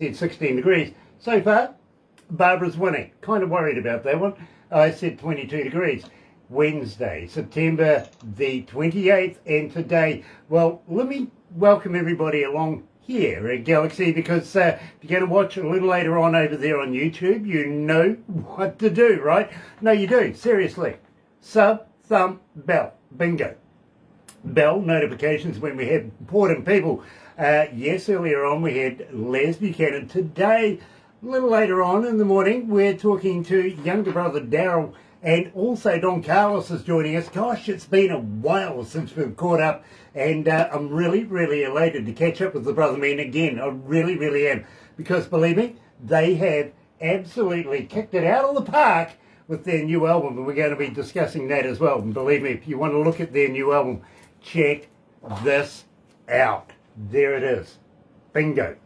Said 16 degrees. So far, Barbara's winning. Kind of worried about that one. I said 22 degrees. Wednesday, September the 28th, and today, well, let me welcome everybody along here at Galaxy, because if you're going to watch a little later on over there on YouTube, you know what to do, right? No, you do. Seriously. Sub, thumb, bell. Bingo. Bell notifications when we have important people. Yes, earlier on we had Les Buchanan. Today, a little later on in the morning, we're talking to younger brother Darryl, and also Don Carlos is joining us. Gosh, it's been a while since we've caught up, and I'm really, really elated to catch up with the brother men again. I really, really am, because believe me, they have absolutely kicked it out of the park with their new album, and we're going to be discussing that as well. And believe me, if you want to look at their new album, check this out. There it is. Bingo.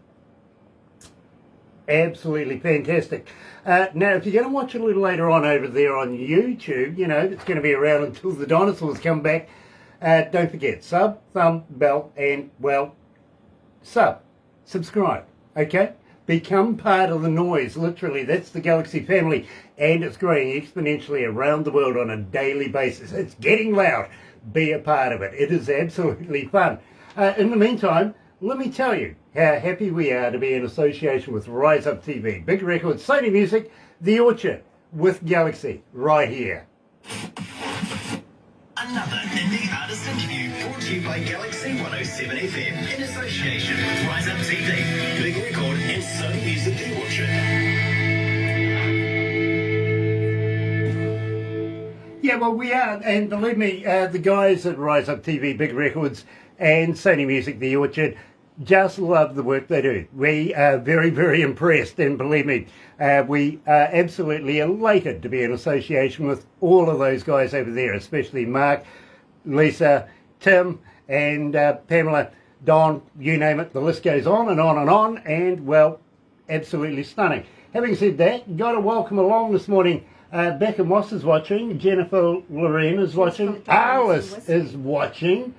Absolutely fantastic. Now, if you're going to watch it a little later on over there on YouTube, you know, it's going to be around until the dinosaurs come back. Don't forget, sub, thumb, bell, and, well, subscribe, okay? Become part of the noise, literally. That's the Galaxy family, and it's growing exponentially around the world on a daily basis. It's getting loud. Be a part of it. It is absolutely fun. In the meantime, let me tell you how happy we are to be in association with Rise Up TV, Big Records, Sony Music, The Orchard, with Galaxy, right here. Another indie artist interview brought to you by Galaxy 107 FM in association with Rise Up TV, Big Record, and Sony Music, The Orchard. Yeah, well, we are, and believe me, the guys at Rise Up TV, Big Records, and Sony Music, The Orchard, just love the work they do. We are very, very impressed, and believe me, we are absolutely elated to be in association with all of those guys over there, especially Mark, Lisa, Tim, and Pamela, Don, you name it, the list goes on and on and on, and, well, absolutely stunning. Having said that, got to welcome along this morning, Becca Moss is watching, Jennifer Loren is watching, Alice is watching.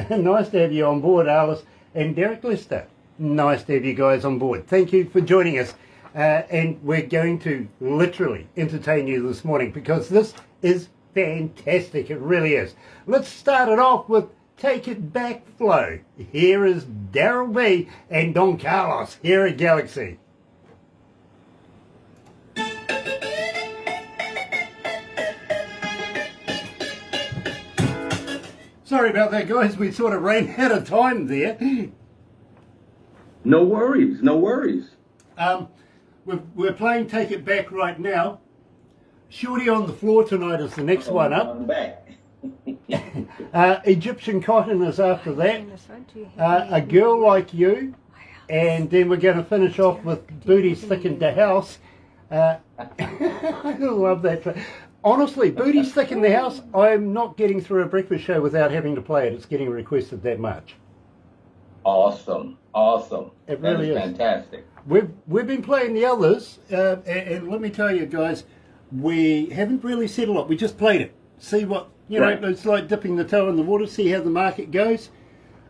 Nice to have you on board, Alice, and Derek Lester. Nice to have you guys on board. Thank you for joining us. And we're going to literally entertain you this morning, because this is fantastic. It really is. Let's start it off with Take It Back Flow. Here is Darryl B and Don Carlos here at Galaxy. Sorry about that, guys. We sort of ran out of time there. No worries, no worries. We're playing Take It Back right now. Shorty on the Floor tonight is the next one up. I'm back. Egyptian Cotton is after that. A Girl Like You. And then we're going to finish off with Booty's Thick in the House. I love that track. Honestly, Booty's Thick in the House, I'm not getting through a breakfast show without having to play it. It's getting requested that much. Awesome, awesome. It really is fantastic. We've been playing the others, and let me tell you guys, we haven't really said a lot. We just played it. See what, you know, it's like dipping the toe in the water, see how the market goes.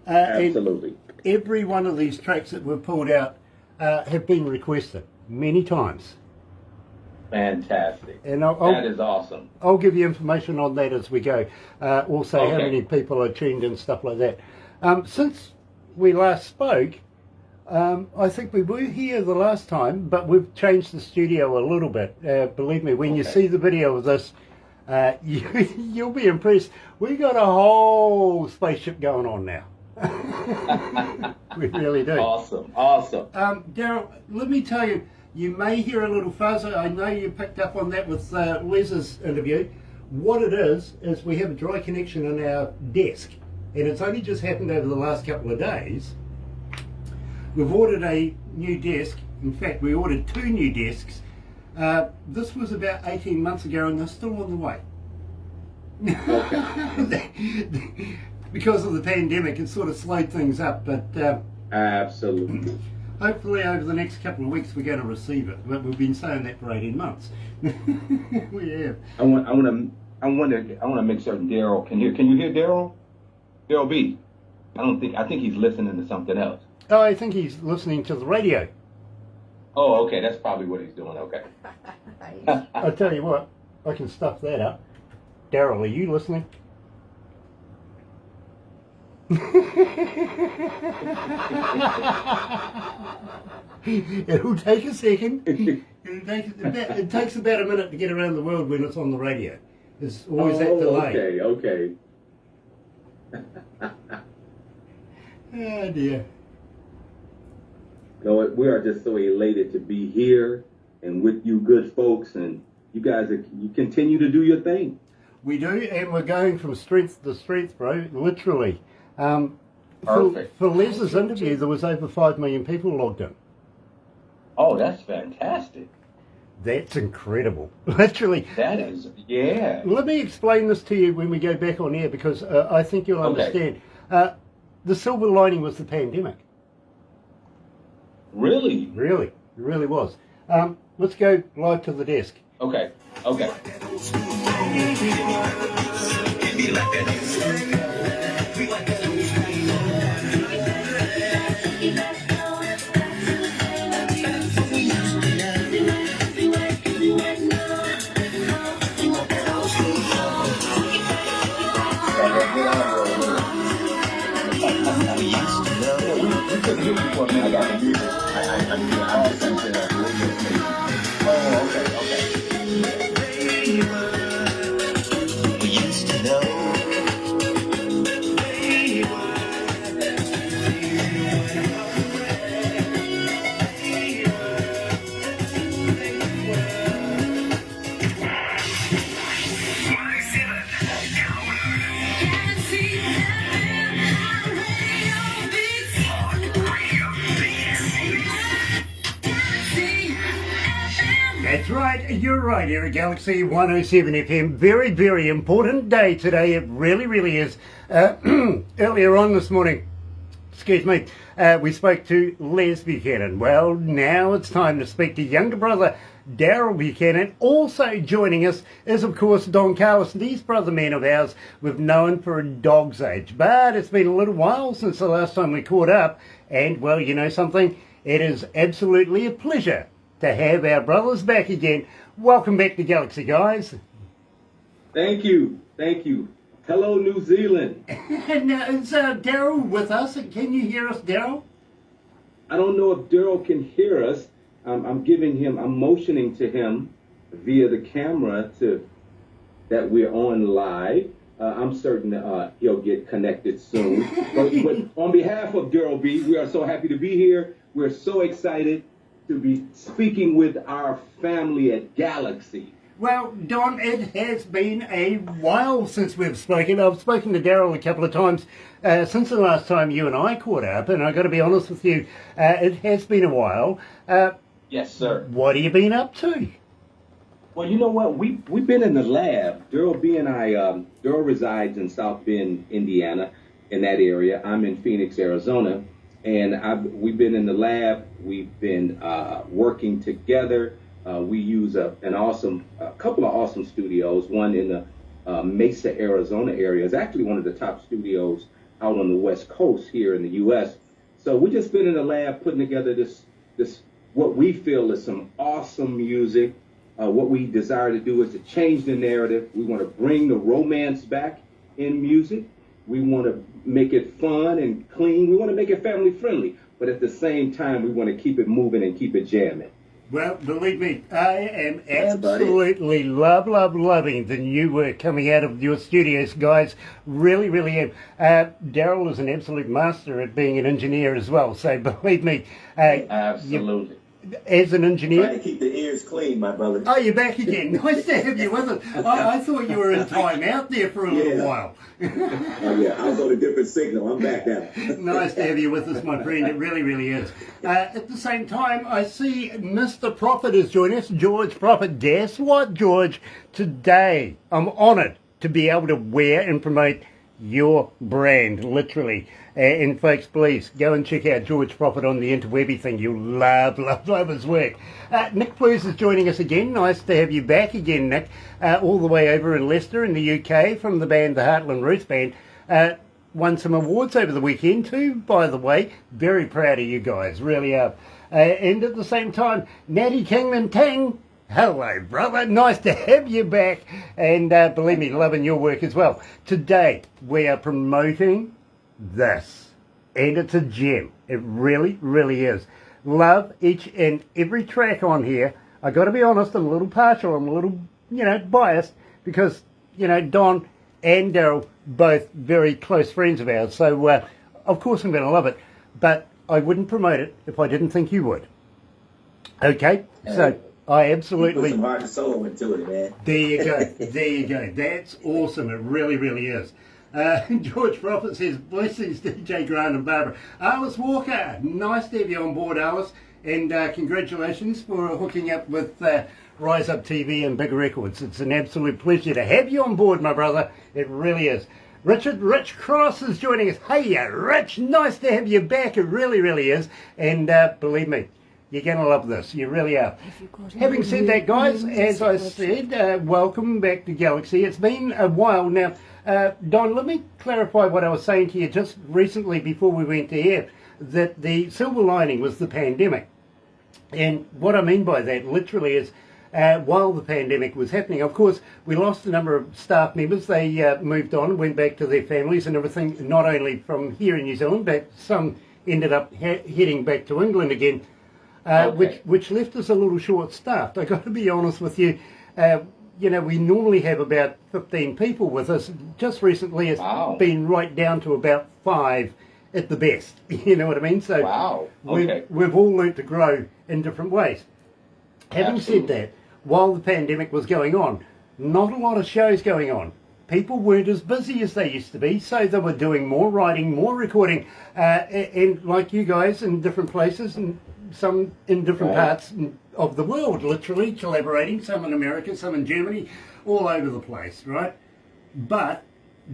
Absolutely. And every one of these tracks that we've pulled out have been requested many times. Fantastic. And that is awesome. I'll give you information on that as we go. Also, how many people are tuned and stuff like that. Since we last spoke, I think we were here the last time, but we've changed the studio a little bit. Believe me, when you see the video of this, you'll be impressed. We got a whole spaceship going on now. We really do. Awesome, awesome. Darryl, let me tell you, you may hear a little fuzz. I know you picked up on that with Les's interview. What it is we have a dry connection in our desk, and it's only just happened over the last couple of days. We've ordered a new desk. In fact, we ordered 2 new desks. This was about 18 months ago, and they're still on the way. Because of the pandemic, it sort of slowed things up, but Absolutely. hopefully over the next couple of weeks we're going to receive it. But we've been saying that for 18 months. We have. I want to make certain Darryl can hear. Can you hear Darryl? Darryl B. I think he's listening to something else. Oh, I think he's listening to the radio. Oh, okay. That's probably what he's doing. Okay. I tell you what, I can stuff that up. Darryl, are you listening? It'll take a second. It takes about a minute to get around the world when it's on the radio. There's always that delay. Okay. Oh dear. No, we are just so elated to be here and with you good folks, and you guys, you continue to do your thing. We do, and we're going from strength to strength, bro, literally. Perfect. For Les's interview, there was over 5 million people logged in. Oh, that's fantastic. That's incredible. Literally. That is, yeah. Let me explain this to you when we go back on air, because I think you'll understand. The silver lining was the pandemic. Really? Really. It really was. Let's go live to the desk. Okay. That's right, you're right here at Galaxy 107 FM. Very, very important day today. It really, really is. Earlier on this morning, we spoke to Les Buchanan. Well, now it's time to speak to younger brother Darryl Buchanan. Also joining us is, of course, Don Carlos. These brother men of ours we've known for a dog's age. But it's been a little while since the last time we caught up. And, well, you know something? It is absolutely a pleasure to have our brothers back again. Welcome back to Galaxy, guys. Thank you. Hello, New Zealand. And is Darryl with us? Can you hear us, Darryl? I don't know if Darryl can hear us. I'm motioning to him via the camera that we're on live. I'm certain he'll get connected soon. but on behalf of Darryl B, we are so happy to be here. We're so excited to be speaking with our family at Galaxy. Well, Don, it has been a while since we've spoken. I've spoken to Darryl a couple of times since the last time you and I caught up, and I've got to be honest with you, it has been a while. Yes, sir. What have you been up to? Well, you know what? We've been in the lab. Darryl B and I, Darryl resides in South Bend, Indiana, in that area. I'm in Phoenix, Arizona. And we've been in the lab. We've been working together. We use a couple of awesome studios. One in the Mesa, Arizona area. It's actually one of the top studios out on the West Coast here in the U.S. So we just been in the lab putting together this what we feel is some awesome music. What we desire to do is to change the narrative. We want to bring the romance back in music. We want to make it fun and clean. We want to make it family friendly. But at the same time, we want to keep it moving and keep it jamming. Well, believe me, I am absolutely loving the new work coming out of your studios, guys. Really, really am. Darryl is an absolute master at being an engineer as well. So believe me. Absolutely. As an engineer. Trying to keep the ears clean, my brother. Oh, you're back again. Nice to have you with us. I thought you were in time out there for a little while. Oh, yeah. I was on a different signal. I'm back now. Nice to have you with us, my friend. It really, really is. At the same time, I see Mr. Prophet is joining us. George Prophet. Guess what, George? Today, I'm honoured to be able to wear and promote your brand, literally. And folks, please go and check out George Prophet on the interwebby thing. You'll love his work. Nick Blues is joining us again. Nice to have you back again, Nick. All the way over in Leicester in the UK from the band, the Heartland Roots Band. Won some awards over the weekend too, by the way. Very proud of you guys, really are. And at the same time, Natty Kingman Ting, hello, brother. Nice to have you back. And believe me, loving your work as well. Today, we are promoting this. And it's a gem. It really, really is. Love each and every track on here. I got to be honest, I'm a little partial. I'm a little, biased because, Don and Darryl, both very close friends of ours. So, of course, I'm going to love it. But I wouldn't promote it if I didn't think you would. Okay? So, I absolutely... Put some heart and soul into it, man. There you go. There you go. That's awesome. It really, really is. George Prophet says, blessings, DJ Grant and Barbara. Alice Walker, nice to have you on board, Alice. And congratulations for hooking up with Rise Up TV and Big Records. It's an absolute pleasure to have you on board, my brother. It really is. Rich Cross is joining us. Hey, Rich, nice to have you back. It really, really is. And believe me, you're going to love this. You really are. Having said that, guys, as I said, welcome back to Galaxy. It's been a while now. Don, let me clarify what I was saying to you just recently before we went to air, that the silver lining was the pandemic. And what I mean by that literally is while the pandemic was happening, of course, we lost a number of staff members. They moved on, went back to their families and everything, not only from here in New Zealand, but some ended up heading back to England again, which left us a little short-staffed. I got to be honest with you. We normally have about 15 people with us. Just recently it's been right down to about 5 at the best. You know what I mean? So we've all learnt to grow in different ways. Having said that, while the pandemic was going on, not a lot of shows going on. People weren't as busy as they used to be, so they were doing more writing, more recording, and like you guys in different places and some in different parts of the world, literally collaborating, some in America, some in Germany, all over the place, right? But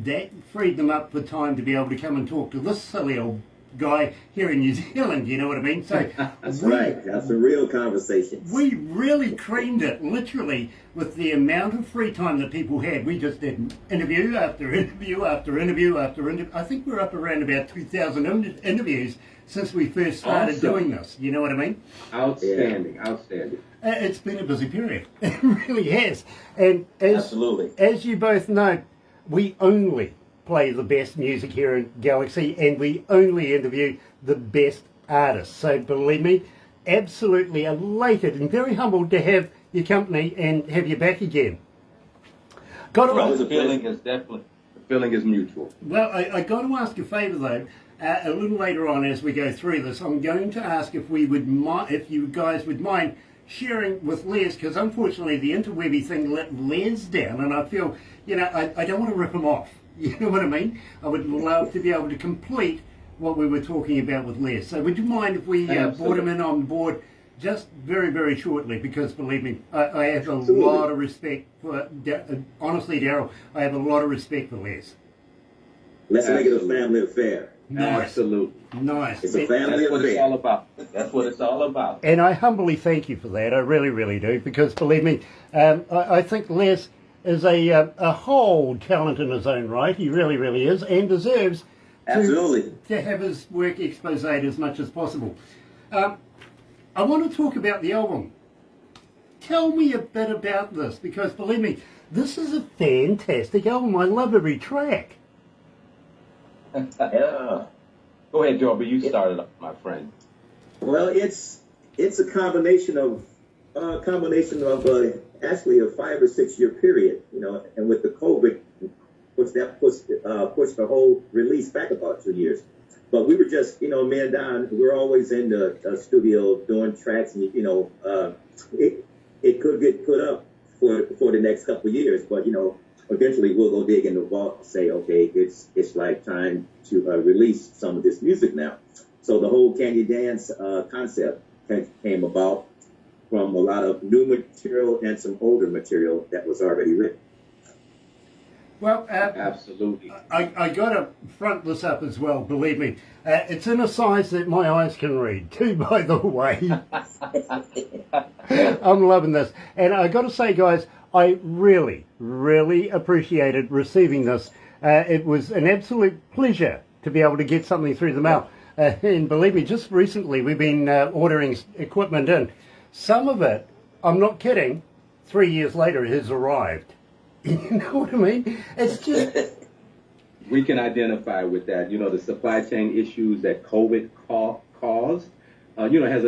that freed them up for time to be able to come and talk to this silly old guy here in New Zealand, you know what I mean? So That's right. That's a real conversation. We really creamed it, literally, with the amount of free time that people had. We just did interview after interview after interview after interview. I think we're up around about 2,000 interviews since we first started doing this. You know what I mean? Outstanding. It's been a busy period. It really has. And Absolutely. As you both know, we only play the best music here in Galaxy, and we only interview the best artists. So believe me, absolutely elated and very humbled to have your company and have you back again. The feeling is mutual. Well, I got to ask a favour though. A little later on, as we go through this, I'm going to ask if you guys would mind sharing with Les, because unfortunately the interwebby thing let Les down, and I feel, I don't want to rip him off. You know what I mean? I would love to be able to complete what we were talking about with Les. So would you mind if we brought him in on board just very, very shortly? Because believe me, I have a lot of respect for, honestly, Darryl, I have a lot of respect for Les. Let's make it a family affair. Nice. Absolutely. Nice. It's a family That's what it's affair. all about. That's what it's all about. And I humbly thank you for that. I really, really do. Because believe me, I think Les is a whole talent in his own right. He really, really is, and deserves to have his work exposed as much as possible. I want to talk about the album. Tell me a bit about this, because believe me, this is a fantastic album. I love every track. Yeah. Go ahead, Joe, but you started off, my friend. Well, it's a combination of actually a 5 or 6 year period, and with the COVID, pushed the whole release back about 2 years. But we were just, me and Don, we were always in the studio doing tracks, and it could get put up for the next couple of years, but eventually we'll go dig in the vault and say, okay, it's like time to release some of this music now. So the whole Can You Dance concept came about from a lot of new material and some older material that was already written. Well, Absolutely. I got to front this up as well, believe me. It's in a size that my eyes can read, too, by the way. I'm loving this. And I got to say, guys, I really, really appreciated receiving this. It was an absolute pleasure to be able to get something through the mail. And believe me, just recently we've been ordering equipment in. Some of it, I'm not kidding, 3 years later it has arrived. You know what I mean? It's just... We can identify with that. You know, the supply chain issues that COVID caused, has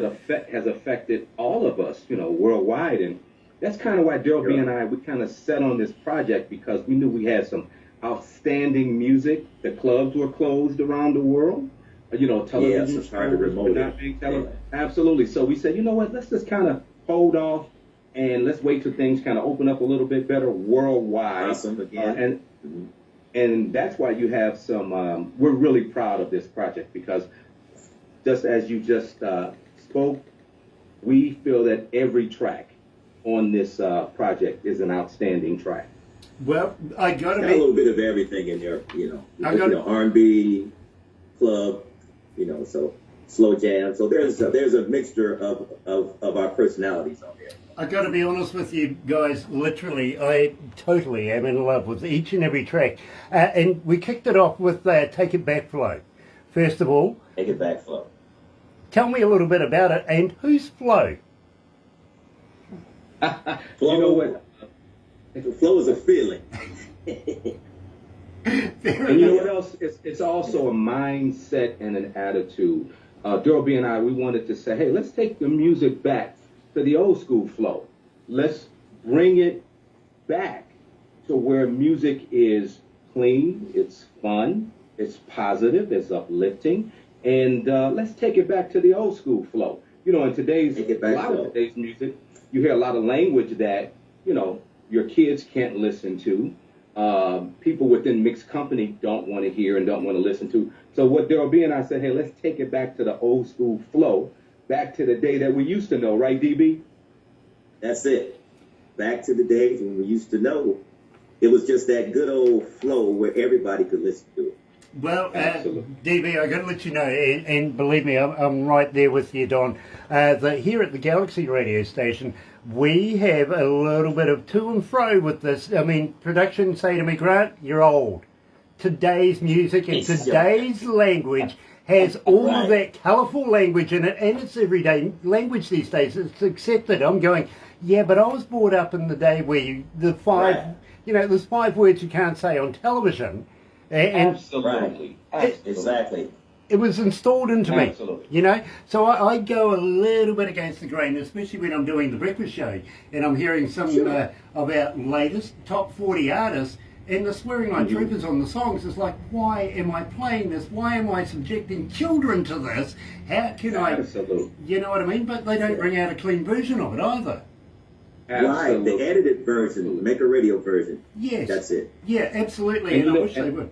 affected all of us, worldwide. And that's kind of why Darryl B and I, we kind of set on this project because we knew we had some outstanding music. The clubs were closed around the world. Television it's hard to remote it. Absolutely. So we said, you know what, let's just kind of hold off and let's wait till things kind of open up a little bit better worldwide. Awesome again. And that's why you have some, we're really proud of this project because just as you just spoke, we feel that every track on this project is an outstanding track. Well, I got to Got be... a little bit of everything in there, R&B, club, so slow jam. So there's a mixture of our personalities on there. I got to be honest with you guys, literally, I totally am in love with each and every track. And we kicked it off with Take It Back Flo. First of all, Take It Back, Flo. Tell me a little bit about it, and who's Flo? Flo, you know what? Flow is a feeling. And you know what else? It's also a mindset and an attitude. Darryl B and I, we wanted to say, hey, let's take the music back to the old school flow. Let's bring it back to where music is clean, it's fun, it's positive, it's uplifting, and let's take it back to the old school flow. In today's today's music, you hear a lot of language that your kids can't listen to. People within mixed company don't want to hear and don't want to listen to. So what Darryl B and I said, hey, let's take it back to the old school flow, back to the day that we used to know, right, DB? That's it. Back to the days when we used to know. It was just that good old flow where everybody could listen to it. Well, DB, I got to let you know, and believe me, I'm right there with you, Don, that here at the Galaxy radio station, we have a little bit of to and fro with this. I mean, production say to me, Grant, you're old. Today's music and today's language has all of that colourful language in it, and it's everyday language these days. It's accepted. I'm going, yeah, but I was brought up in the day where there's 5 words you can't say on television. And Absolutely. Exactly. It was installed into me, Absolutely. So I go a little bit against the grain, especially when I'm doing the breakfast show and I'm hearing some of our latest top 40 artists and the swearing like troopers on the songs. It's like, why am I playing this? Why am I subjecting children to this? How can Absolutely. You know what I mean? But they don't bring out a clean version of it either. Right, the edited version, make a radio version. Yes. That's it. Yeah, absolutely, and I wish they would.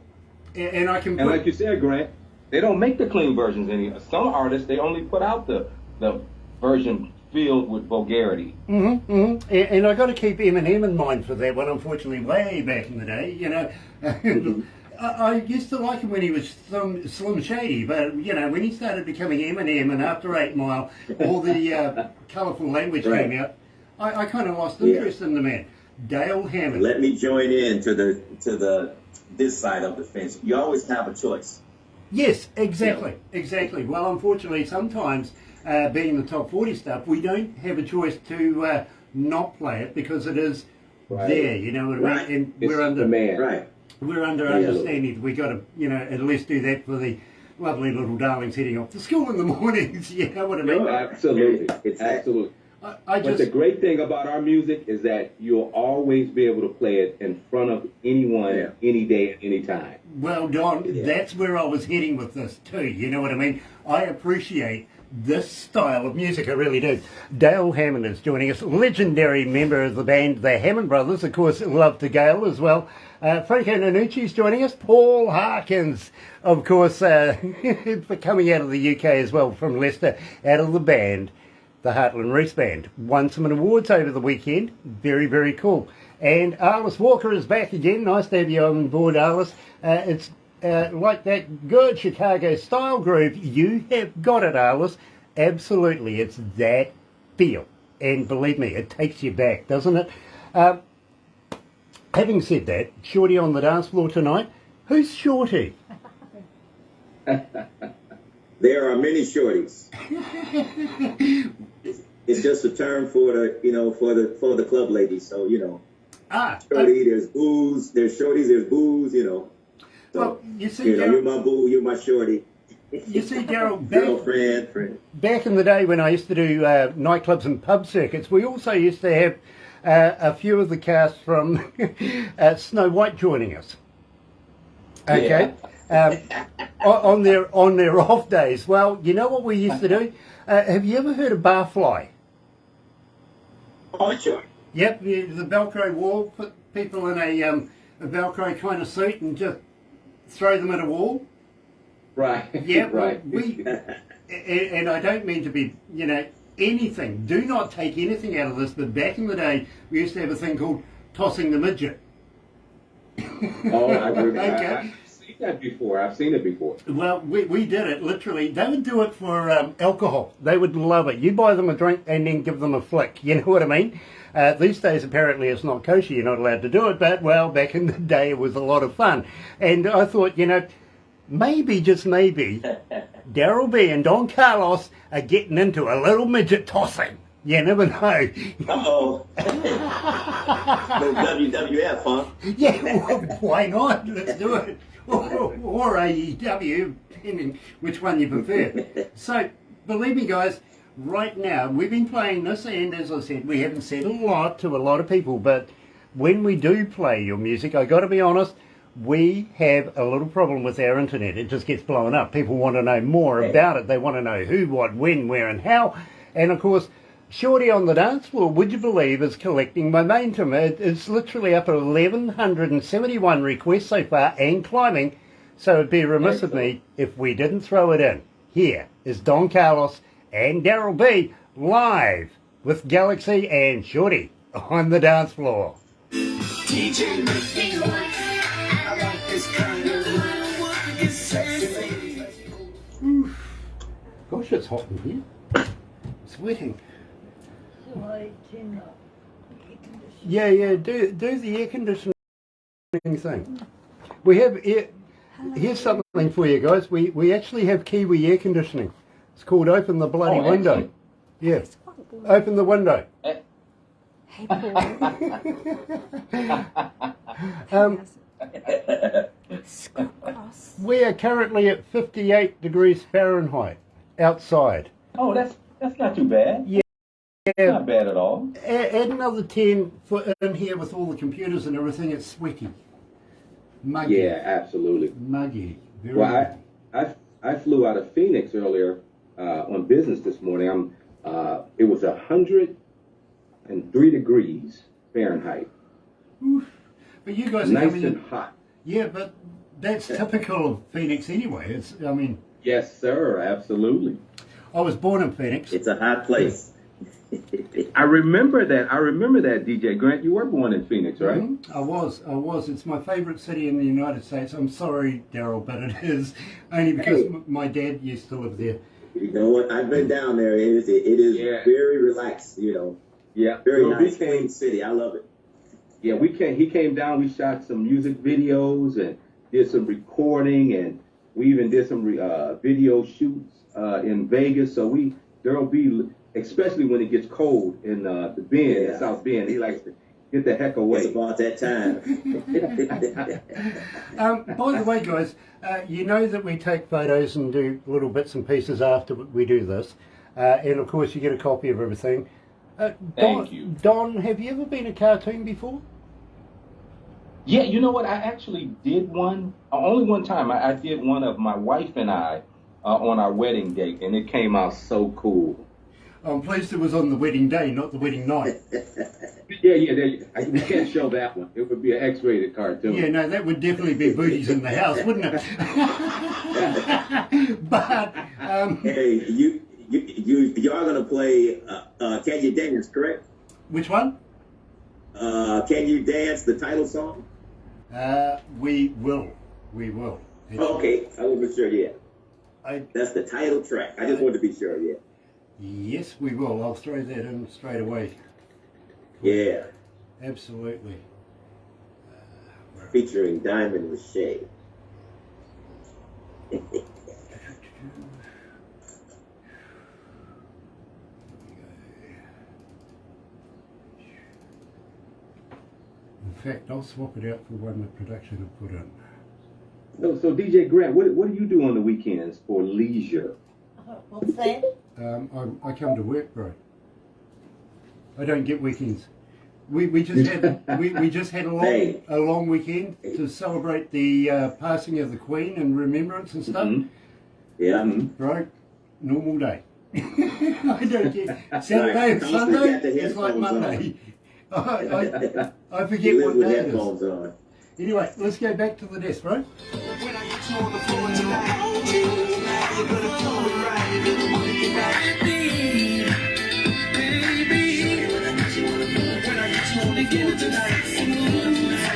And I can. And like you said, Grant, they don't make the clean versions anymore. Some artists, they only put out the version filled with vulgarity. And I got to keep Eminem in mind for that one. Unfortunately, way back in the day, I used to like him when he was Slim Shady, but when he started becoming Eminem, and after 8 Mile, all the colourful language came out. I kind of lost interest in the man. Dale Hammond. Let me join in to this side of the fence. You always have a choice. Yes, exactly. Well, unfortunately, sometimes being the top 40 stuff, we don't have a choice to not play it because it is there. You know what I mean? And we're under We're under understanding that we got to at least do that for the lovely little darlings heading off to school in the mornings. You know what I mean? Absolutely. Absolutely. But the great thing about our music is that you'll always be able to play it in front of anyone, any day, any time. Well, Don, that's where I was heading with this too. You know what I mean? I appreciate this style of music, I really do. Dale Hammond is joining us, legendary member of the band, the Hammond Brothers, of course, love to Gale as well. Franco Nanucci's joining us, Paul Harkins, of course, coming out of the UK as well, from Leicester, out of the band. The Heartland Reese Band won some awards over the weekend. Very, very cool. And Arliss Walker is back again. Nice to have you on board, Arliss. It's like that good Chicago style groove. You have got it, Arliss. Absolutely. It's that feel. And believe me, it takes you back, doesn't it? Having said that, Shorty on the dance floor tonight. Who's Shorty? There are many shorties. It's just a term for the, for the club ladies. So, shorty, there's booze, there's shorties, there's booze, So, well, you see, you're my boo, you're my shorty. You see, Darryl, Girlfriend, friend. Back in the day when I used to do nightclubs and pub circuits, we also used to have a few of the cast from Snow White joining us. Okay, on their off days. Well, you know what we used to do? Have you ever heard of barfly? Oh, sure. Yep, the Velcro wall. Put people in a Velcro kind of suit and just throw them at a wall. Right. Yeah, right. And I don't mean to be, anything. Do not take anything out of this, but back in the day, we used to have a thing called tossing the midget. Oh, Okay. I've seen that before. I've seen it before. Well, we did it, literally. They would do it for alcohol. They would love it. You buy them a drink and then give them a flick. You know what I mean? These days, apparently, it's not kosher. You're not allowed to do it. But, well, back in the day, it was a lot of fun. And I thought, maybe, just maybe, Darryl B and Don Carlos are getting into a little midget tossing. You never know. Uh-oh. WWF, huh? Yeah, well, why not? Let's do it. Or AEW, depending which one you prefer. So, believe me, guys, right now, we've been playing this, and as I said, we haven't said a lot to a lot of people, but when we do play your music, I got to be honest, we have a little problem with our internet. It just gets blown up. People want to know more about it. They want to know who, what, when, where, and how. And of course, Shorty on the dance floor, would you believe, is collecting momentum. It's literally up at 1,171 requests so far and climbing. So it'd be remiss of me if we didn't throw it in. Here is Don Carlos and Darryl B live with Galaxy and Shorty on the dance floor. DJ make me like I like this kind of love. It's sexy. Gosh, it's hot in here. Sweating. Yeah, do the air conditioning thing. We have here's something for you guys. We actually have Kiwi air conditioning. It's called Open the Bloody Window. Yeah, open the window. Hey, We are currently at 58 degrees Fahrenheit outside. Oh, that's not too bad. Yeah. Not bad at all. Add another 10 for in here with all the computers and everything. It's sweaty. Muggy. Yeah, absolutely. Muggy. Very Well, I flew out of Phoenix earlier on business this morning. It was 103 degrees Fahrenheit. Oof. But you guys are Nice coming and in. hot. Yeah, but that's typical of Phoenix anyway. Yes, sir. Absolutely. I was born in Phoenix. It's a hot place. I remember that, DJ Grant. You were born in Phoenix, right? I was. It's my favorite city in the United States. I'm sorry, Darryl, but it is only because my dad used to live there. You know what? I've been down there. It is very relaxed, Yeah. Very nice, clean city. I love it. Yeah, he came down, we shot some music videos and did some recording, and we even did some video shoots in Vegas. So Darryl B, especially when it gets cold in the Bend, in South Bend, he likes to get the heck away. It's about that time. By the way, guys, you know that we take photos and do little bits and pieces after we do this. And of course, you get a copy of everything. Thank you. Don, have you ever been a cartoon before? Yeah, you know what? I actually did one. Only one time. I did one of my wife and I on our wedding date, and it came out so cool. I'm pleased it was on the wedding day, not the wedding night. Yeah. We can't show that one. It would be an X-rated cartoon. Yeah, no, that would definitely be booties in the house, wouldn't it? But Hey, you are gonna play "Can You Dance," correct? which one? "Can You Dance," the title song. We will. Okay, I wasn't sure yet. That's the title track. I just wanted to be sure. Yeah. Yes, we will. I'll throw that in straight away. Yeah. Absolutely. Featuring Diamond with Shay. fact, I'll swap it out for one that production have put in. So DJ Grant, what do you do on the weekends for leisure? What's that? I come to work, bro. I don't get weekends. We just had we just had a long weekend to celebrate the passing of the Queen and remembrance and stuff. Mm-hmm. Yeah. Bro, normal day. I don't get Saturday and Sunday. It's like Monday. I forget You what live with day it is. headphones on. Anyway, let's go back to the desk, bro. When I get you on the floor tonight, you're gonna do it right. You're gonna want to get right, baby. When I get you on the floor tonight,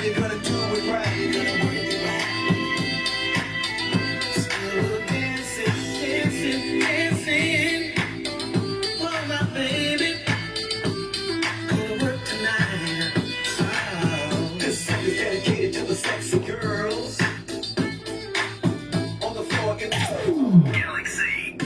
you're gonna do it right. You're gonna want to get right. Still dancing, dancing, dancing. Oh, my baby. Gonna work tonight. Oh, this song is dedicated to the sexy girls. On the floor in the Galaxy.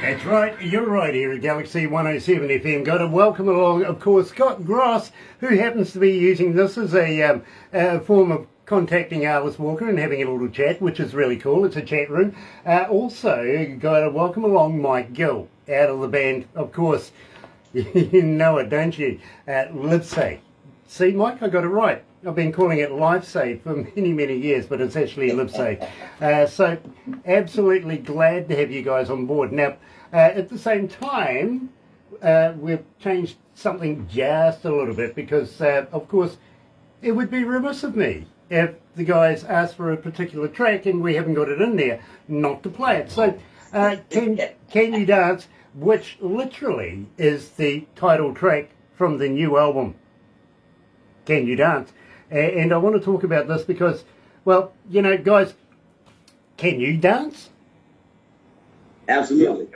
That's right, you're right here at Galaxy 107 FM. Got to welcome along, of course, Scott Gross, who happens to be using this as a form of contacting Alice Walker and having a little chat, which is really cool. It's a chat room. Also, got to welcome along Mike Gill, out of the band, of course. You know it, don't you? LiveSafe. See, Mike, I got it right. I've been calling it LifeSafe for many, many years, but it's actually LiveSafe. So, absolutely glad to have you guys on board. Now, at the same time, we've changed something just a little bit because, of course, it would be remiss of me if the guys asked for a particular track and we haven't got it in there not to play it. So, Can You Dance, which literally is the title track from the new album, Can You Dance? And I want to talk about this because, well, you know, guys, can you dance? Absolutely.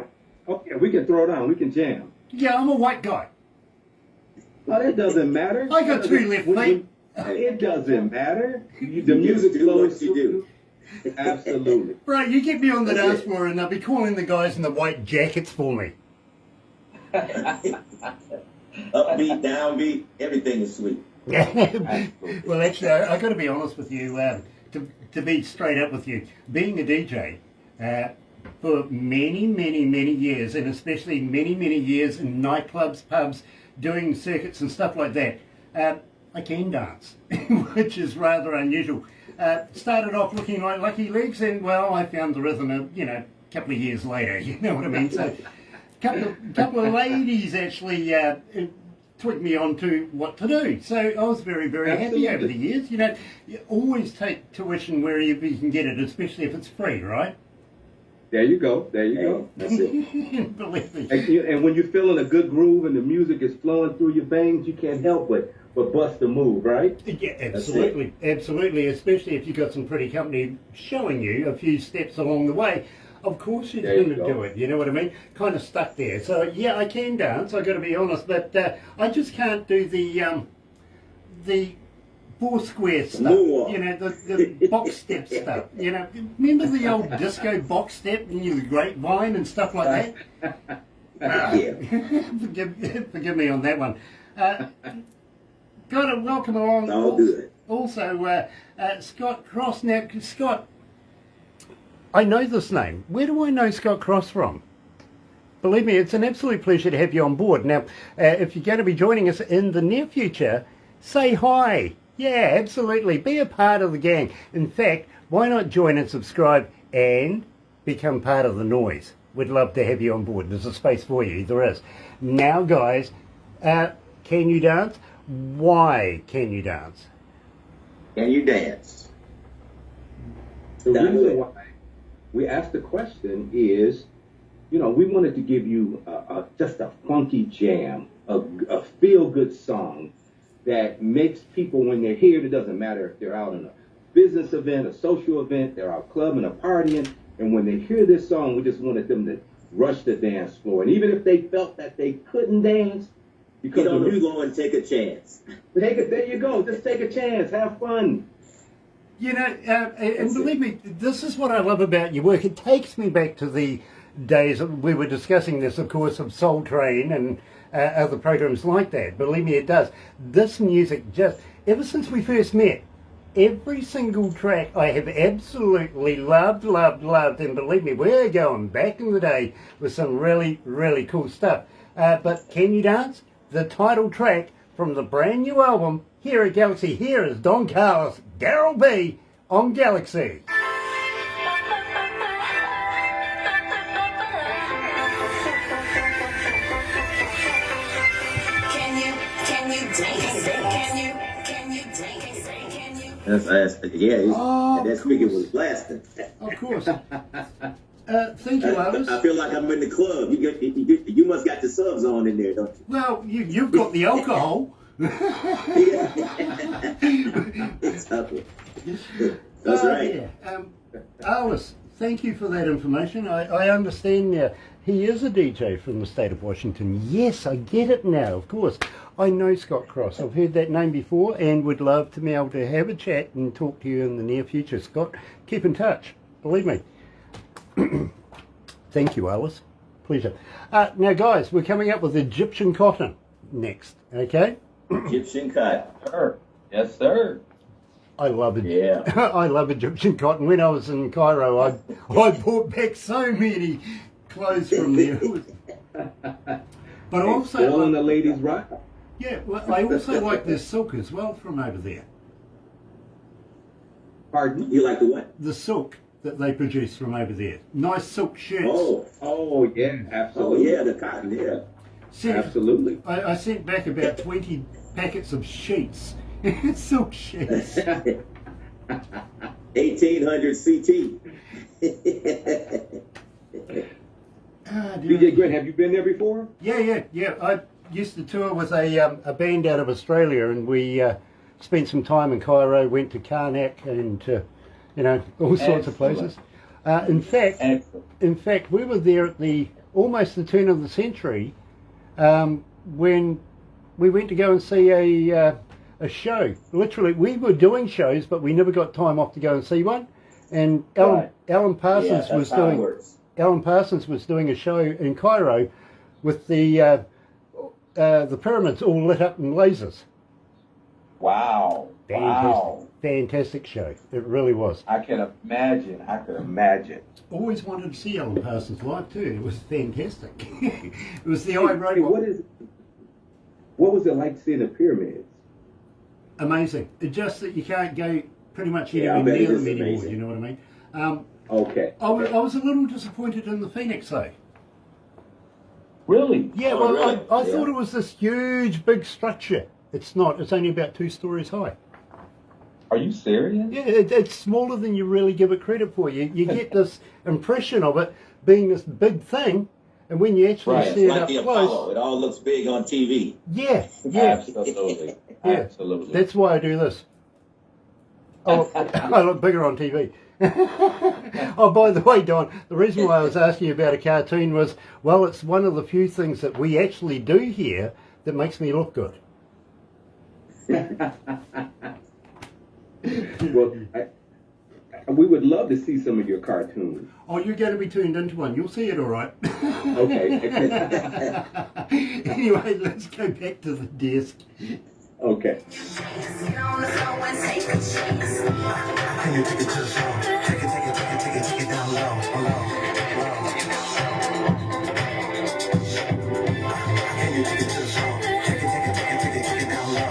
Okay, we can throw it on. We can jam. Yeah, I'm a white guy. Oh, that doesn't matter. I got two left feet. It doesn't matter. The Music music do flows what you do. Absolutely. Bro, you get me on the That's dance it. floor and they'll be calling the guys in the white jackets for me. Upbeat, downbeat, everything is sweet. Well, actually, I got to be honest with you, to be straight up with you, being a DJ for many, many, many years, and especially many, many years in nightclubs, pubs, doing circuits and stuff like that, I can dance, which is rather unusual. Started off looking like Lucky Legs, and well, I found the rhythm, a couple of years later, you know what I mean? So, couple of ladies actually twigged me on to what to do. So I was very, very happy over the years. You know, you always take tuition wherever you can get it, especially if it's free, right? There you go. There you go. That's it. Believe me. And when you're feeling a good groove and the music is flowing through your veins, you can't help but bust a move, right? Yeah, absolutely. Absolutely, especially if you've got some pretty company showing you a few steps along the way. Of course you're going to do it, you know what I mean? Kind of stuck there. So, yeah, I can dance, I've got to be honest, but I just can't do the four square stuff, you know, the box step stuff, you know. Remember the old disco box step and the grapevine and stuff like that? Yeah. Forgive me on that one. Got to welcome along All good. also Scott Cross. Now, Scott, I know this name. Where do I know Scott Cross from? Believe me, it's an absolute pleasure to have you on board. Now, if you're going to be joining us in the near future, say hi. Yeah, absolutely. Be a part of the gang. In fact, why not join and subscribe and become part of the noise? We'd love to have you on board. There's a space for you. There is. Now, guys, can you dance? Why can you dance? Can you dance? The Done reason with. why we asked the question is, we wanted to give you just a funky jam, a feel-good song that makes people, when they're here, it doesn't matter if they're out in a business event, a social event, they're out clubbing or partying, and when they hear this song, we just wanted them to rush the dance floor. And even if they felt that they couldn't dance, because You go and take a chance. there you go, just take a chance, have fun. You know, and believe me, this is what I love about your work. It takes me back to the days, we were discussing this, of course, of Soul Train and other programs like that. Believe me, it does. This music just, ever since we first met, every single track I have absolutely loved, and believe me, we're going back in the day with some really, really cool stuff. But Can You Dance? The title track from the brand new album here at Galaxy. Here is Don Carlos, Darryl B on Galaxy. That speaker was blasting. Of course. Thank you, Alice. I feel like I'm in the club. You must got the subs on in there, don't you? Well, you've got the alcohol. That's right. Yeah. Alice, thank you for that information. I understand now. He is a DJ from the state of Washington. Yes, I get it now, of course. I know Scott Cross. I've heard that name before and would love to be able to have a chat and talk to you in the near future. Scott, keep in touch. Believe me. Thank you, Alice. Pleasure. Now, guys, we're coming up with Egyptian cotton next, okay? Egyptian cotton. Sir. Yes, sir. I love it. Yeah. I love Egyptian cotton. When I was in Cairo, I bought back so many clothes from there. But also, all in the ladies' rock. Yeah, well, I also like their silk as well from over there. Pardon? You like the what? The silk that they produce from over there. Nice silk shirts. Oh, yeah, absolutely. Oh, yeah, the cotton, yeah. Absolutely. I sent back about 20 packets of sheets. Silk sheets. 1800 CT. DJ Grant, have you been there before? Yeah. I used to tour with a band out of Australia, and we spent some time in Cairo, went to Karnak and all sorts of places. In fact, we were there at almost the turn of the century when we went to go and see a show. Literally, we were doing shows, but we never got time off to go and see one. And Alan Parsons was doing a show in Cairo with the pyramids all lit up in lasers. Wow. Fantastic show. It really was. I can imagine. Always wanted to see Alan Parsons live too. It was fantastic. It was the ironic. What was it like seeing the pyramids? Amazing. It's just that you can't go pretty much anywhere near them anymore. Amazing. You know what I mean? Okay. I was a little disappointed in the Phoenix though. Really? Yeah, Oh, well, really? I thought it was this huge, big structure. It's not. It's only about 2 stories high. Are you serious? Yeah, it's smaller than you really give it credit for. You get this impression of it being this big thing, and when you actually see it Like up the close, Apollo. It all looks big on TV. yeah. Absolutely. Yeah. Absolutely. That's why I do this. Oh, I look bigger on TV. Oh, by the way, Don, the reason why I was asking you about a cartoon was, well, it's one of the few things that we actually do here that makes me look good. Well, we would love to see some of your cartoons. Oh, you're going to be turned into one. You'll see it all right. Okay. Anyway, let's go back to the desk. Okay. Can you take it to the floor? Take it down low. Can you take it to the floor? Take it down low.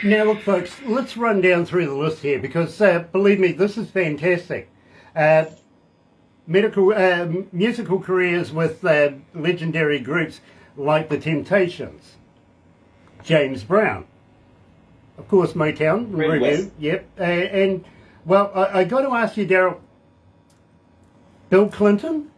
Now, look, folks, let's run down through the list here because, believe me, this is fantastic. Musical careers with legendary groups like The Temptations, James Brown, of course, Motown, Red Review, West. yep. And well, I got to ask you, Darryl, Bill Clinton?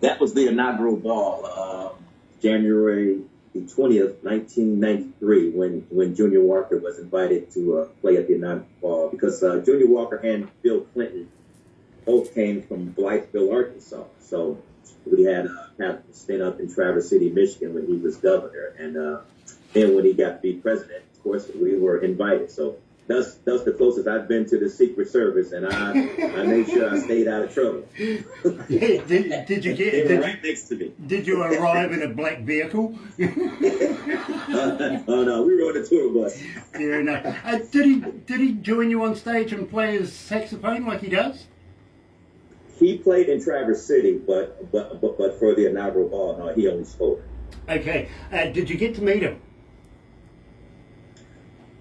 That was the inaugural ball, January the 20th, 1993, when Junior Walker was invited to play at the inaugural ball, because Junior Walker and Bill Clinton both came from Blytheville, Arkansas. So we had a stint up in Traverse City, Michigan when he was governor. And then when he got to be president, of course, we were invited. So that's the closest I've been to the Secret Service, and I made sure I stayed out of trouble. Yeah, did you get? They were right next to me. Did you arrive in a black vehicle? Oh no, we were on a tour bus. Fair enough. Did he join you on stage and play his saxophone like he does? He played in Traverse City, but for the inaugural ball, no, he only spoke. Okay. Did you get to meet him?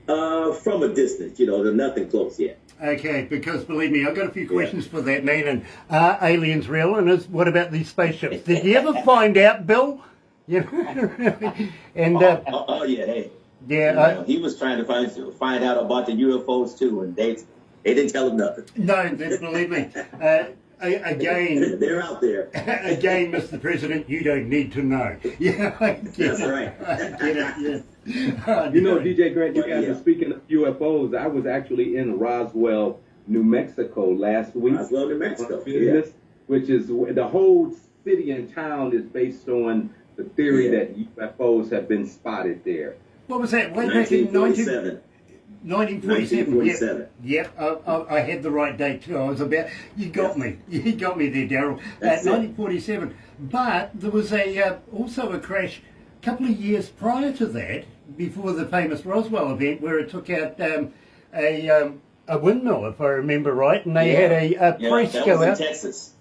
From a distance, there's nothing close yet. Okay, because believe me, I've got a few questions for that man. And are aliens real? And what about these spaceships? Did you ever find out, Bill? And oh yeah, hey. Yeah, he was trying to find out about the UFOs too, and they didn't tell him nothing. no, believe me. Again, They're out there. again, Mr. President, you don't need to know. Yeah, I get That's it. right. I get it. Yeah. DJ Grant, you guys Yeah. are speaking of UFOs. I was actually in Roswell, New Mexico last week. Roswell, New Mexico. On business, which is the whole city and town is based on the theory that UFOs have been spotted there. What was that? Way back in 1947. 1947. Yep, I had the right date too. I was about. You got me. You got me there, Darryl. That's it. 1947. But there was also a crash a couple of years prior to that, before the famous Roswell event, where it took out a windmill, if I remember right, and they had a priest that go was out. in Texas.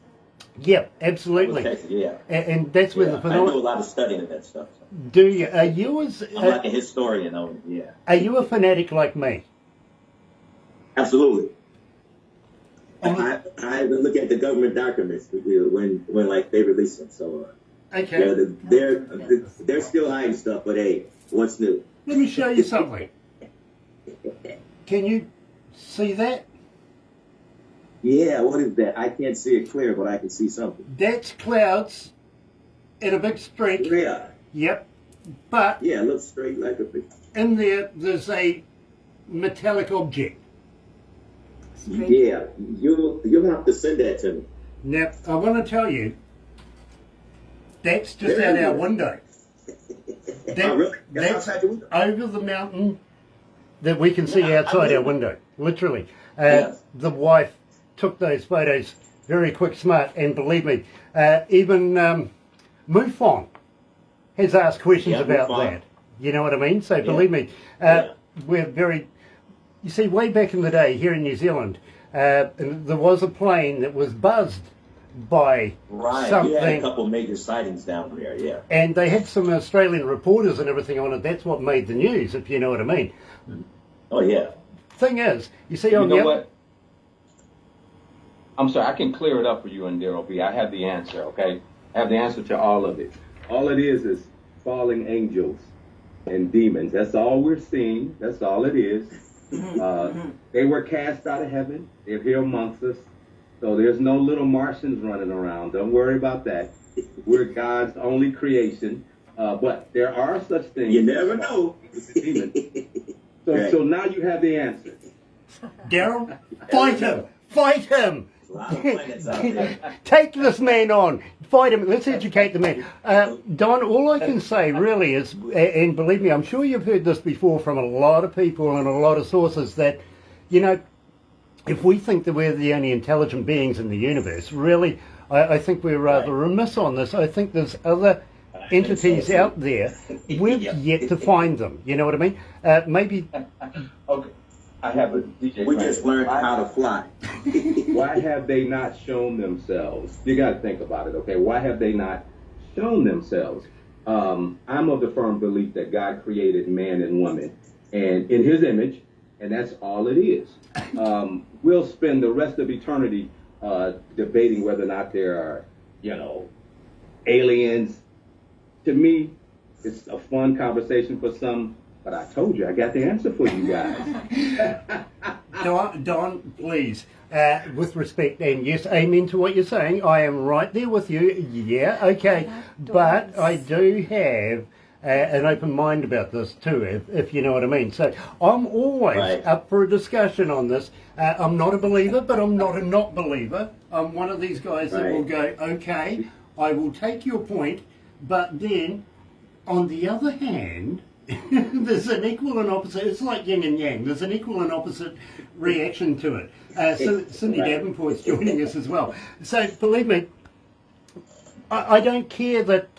Yep, That was absolutely. Texas, yeah. And that's where the I do a phenomenon. lot of studying of that stuff. So. Do you? Are you as? I'm like a historian, though. Yeah. Are you a fanatic like me? Absolutely. I look at the government documents when like they release them. So Okay. they're still hiding stuff, but hey, what's new? Let me show you something. Can you see that? Yeah, what is that? I can't see it clear, but I can see something. That's clouds in a big streak. Yeah, Yep. But yeah, it looks straight like a big. in there's a metallic object. Yeah, you'll have to send that to me. Now, I want to tell you, that's just out our window. Oh, really? That's outside your window? Over the mountain that we can see outside our window, literally. Yes. The wife took those photos very quick, smart, and believe me, even MUFON has asked questions Yeah, about MUFON. that. You know what I mean? So believe me, we're very... You see, way back in the day here in New Zealand, there was a plane that was buzzed by Right. something. We had a couple major sightings down there, yeah. And they had some Australian reporters and everything on it. That's what made the news, if you know what I mean. Oh, yeah. Thing is, you see You on know the what? I'm sorry, I can clear it up for you and Darryl B. I have the answer, okay? I have the answer to all of it. All it is falling angels and demons. That's all we're seeing. That's all it is. They were cast out of heaven. They're here amongst us. So there's no little Martians running around. Don't worry about that. We're God's only creation. But there are such things. You never know. Demons. Right. So now you have the answer. Darryl, fight him! Fight him! A lot of planets out there. Take this man on. Fight him. Let's educate the man. Don, all I can say really is, and believe me, I'm sure you've heard this before from a lot of people and a lot of sources, that, you know, if we think that we're the only intelligent beings in the universe, really, I think we're rather remiss on this. I think there's other entities out there. We've yet to find them. You know what I mean? Maybe... Okay. I have a DJ. We Grant. just learned how to fly. Why have they not shown themselves? You got to think about it, okay? Why have they not shown themselves? I'm of the firm belief that God created man and woman, and in His image, and that's all it is. We'll spend the rest of eternity debating whether or not there are, aliens. To me, it's a fun conversation for some. But I told you, I got the answer for you guys. Don, please. with respect, and yes, amen to what you're saying. I am right there with you. Yeah, okay. But I do have an open mind about this too, if you know what I mean. So I'm always Right. up for a discussion on this. I'm not a believer, but I'm not a not believer. I'm one of these guys that will go, okay, I will take your point, but then on the other hand, there's an equal and opposite. It's like yin and yang. There's an equal and opposite reaction to it. Cindy Davenport's joining us as well. So believe me, I don't care that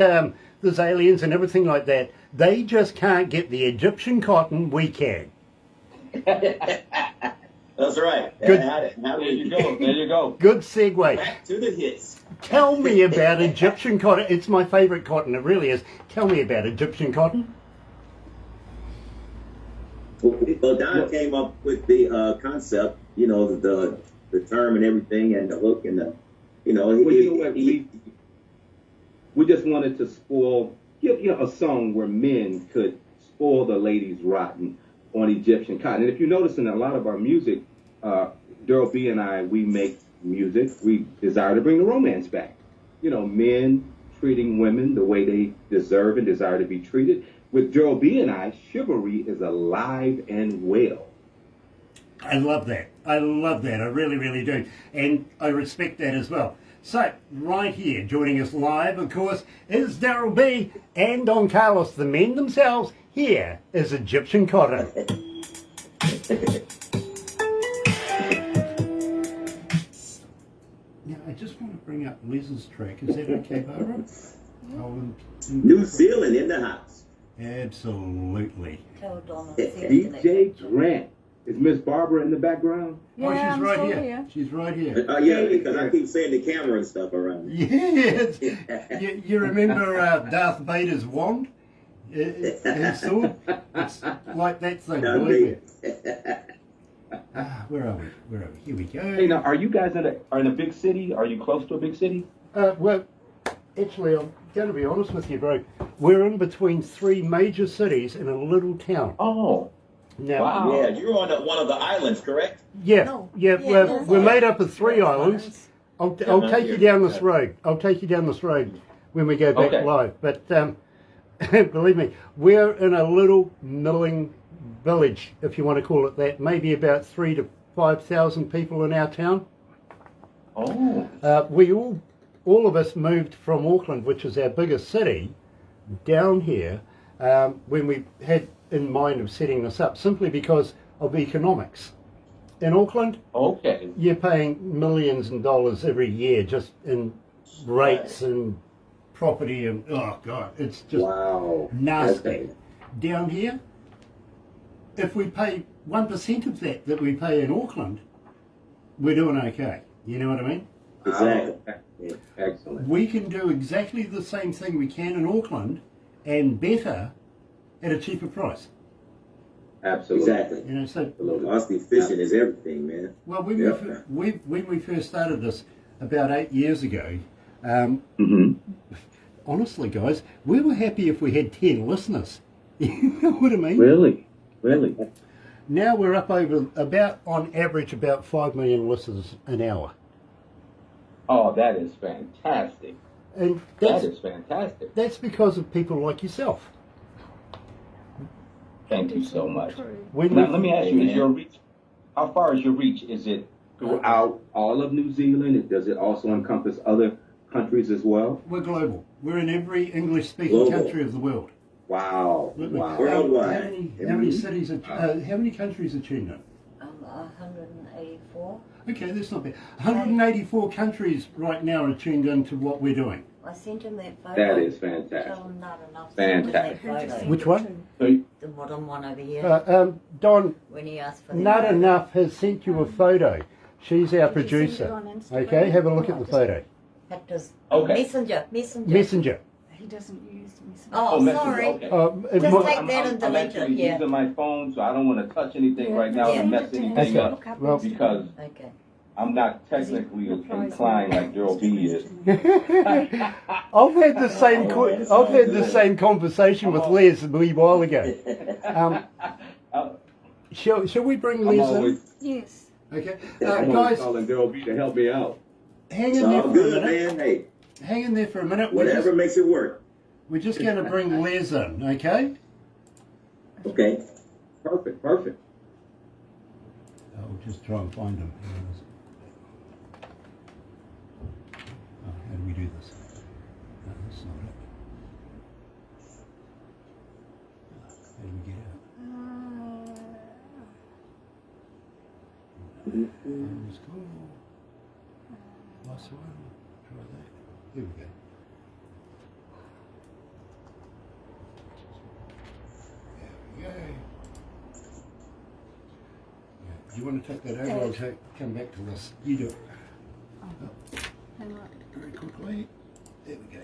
there's aliens and everything like that. They just can't get the Egyptian cotton. We can. That's right. Good. There you go. There you go. Good segue. Back to the hits. Tell me about Egyptian cotton. It's my favourite cotton. It really is. Tell me about Egyptian cotton. Well, Don came up with the concept, you know, the term and everything, and the look and the, you know, Well, you know what? We just wanted to give you a song where men could spoil the ladies rotten on Egyptian cotton. And if you notice in a lot of our music, Darryl B and I, we make music. We desire to bring the romance back. You know, men treating women the way they deserve and desire to be treated. With Darryl B and I, chivalry is alive and well. I love that. I love that. I really, really do. And I respect that as well. So, right here, joining us live, of course, is Darryl B and Don Carlos, the men themselves. Here is Egyptian cotton. Now, I just want to bring up Les's track. Is that okay, Barbara? New Zealand in the house. Absolutely. Tell Donna. DJ Grant. Is Miss Barbara in the background? Oh, she's I'm right still here. here. She's right here. Yeah, because I keep saying the camera and stuff around. Yes. You remember Darth Vader's wand? His sword? It's like that thing. Believe me. Where are we? Where are we? Here we go. Hey, now, are you guys in a big city? Are you close to a big city? Well, actually, I'm going to be honest with you, bro. We're in between three major cities in a little town. Oh. Now, Wow. Yeah, you're on one of the islands, correct? Yeah, No. yeah. Yeah, We're made up of three islands. I'll take you down this Yeah. road. I'll take you down this road when we go back Okay. live. But believe me, we're in a little milling village, if you want to call it that. Maybe about 3,000 to 5,000 people in our town. Oh. We all of us moved from Auckland, which is our biggest city, down here when we had in mind of setting this up, simply because of economics. In Auckland, Okay. you're paying millions of dollars every year just in rates and property and, oh God, it's just Wow. nasty. Okay. Down here, if we pay 1% of that we pay in Auckland, we're doing okay. You know what I mean? Exactly. Yeah, excellent. We can do exactly the same thing we can in Auckland and better at a cheaper price. Absolutely. Exactly. You know, so Absolutely. Austin fishing is everything, man. well, when Yeah. when we first started this about 8 years ago, Mm-hmm. honestly, guys, we were happy if we had 10 listeners. You know what I mean? Really? Really? Now we're up over about, on average, about 5 million listeners an hour, Oh, that is fantastic. and That is fantastic. that's because of people like yourself. Thank you so much. When Now, we- let me ask you, is your reach, how far is your reach? Is it Throughout all of New Zealand, does it also encompass other countries as well? We're global. We're in every English-speaking Global. country of the world. Wow. Look, look, Wow. Worldwide. How many cities are, how many countries are tuned in? 184. Okay, that's not bad. 184 countries right now are tuned in to what we're doing. I sent him that photo. That is Tell fantastic. him not enough. Fantastic. Sent him that photo. Which one? So, The bottom one over here. Don, When he asked for the Not photo. Enough has sent you a photo. She's our Did you send it producer. on Instagram? Okay, have a look at the photo. Hector's Okay. Messenger. Messenger. He doesn't use Messenger. Oh, Messenger, sorry. okay. It Just might- take that and I'm delete it, actually yeah. using my phone, so I don't want to touch anything right now Yeah. and mess anything up Well, because Okay. I'm not technically inclined like Darryl B is. I've had the same I've had the same conversation with Les a wee while ago. Shall we bring I'm Les in? always, Yes. Okay, I'm guys, calling Daryl B to help me out. hang It's in there all for a good, minute. man. Hey, Hang in there for a minute. whatever makes it work. We're just going to bring Les in, okay? Okay. Perfect. I'll just try and find him. Oh, how do we do this? No, that's not it. How do we get out? It's cool. Last one. Try that. Here we go. There we go. Do you want to take that over? I'll come back to this. You do it. Hang on. Very quickly. There we go.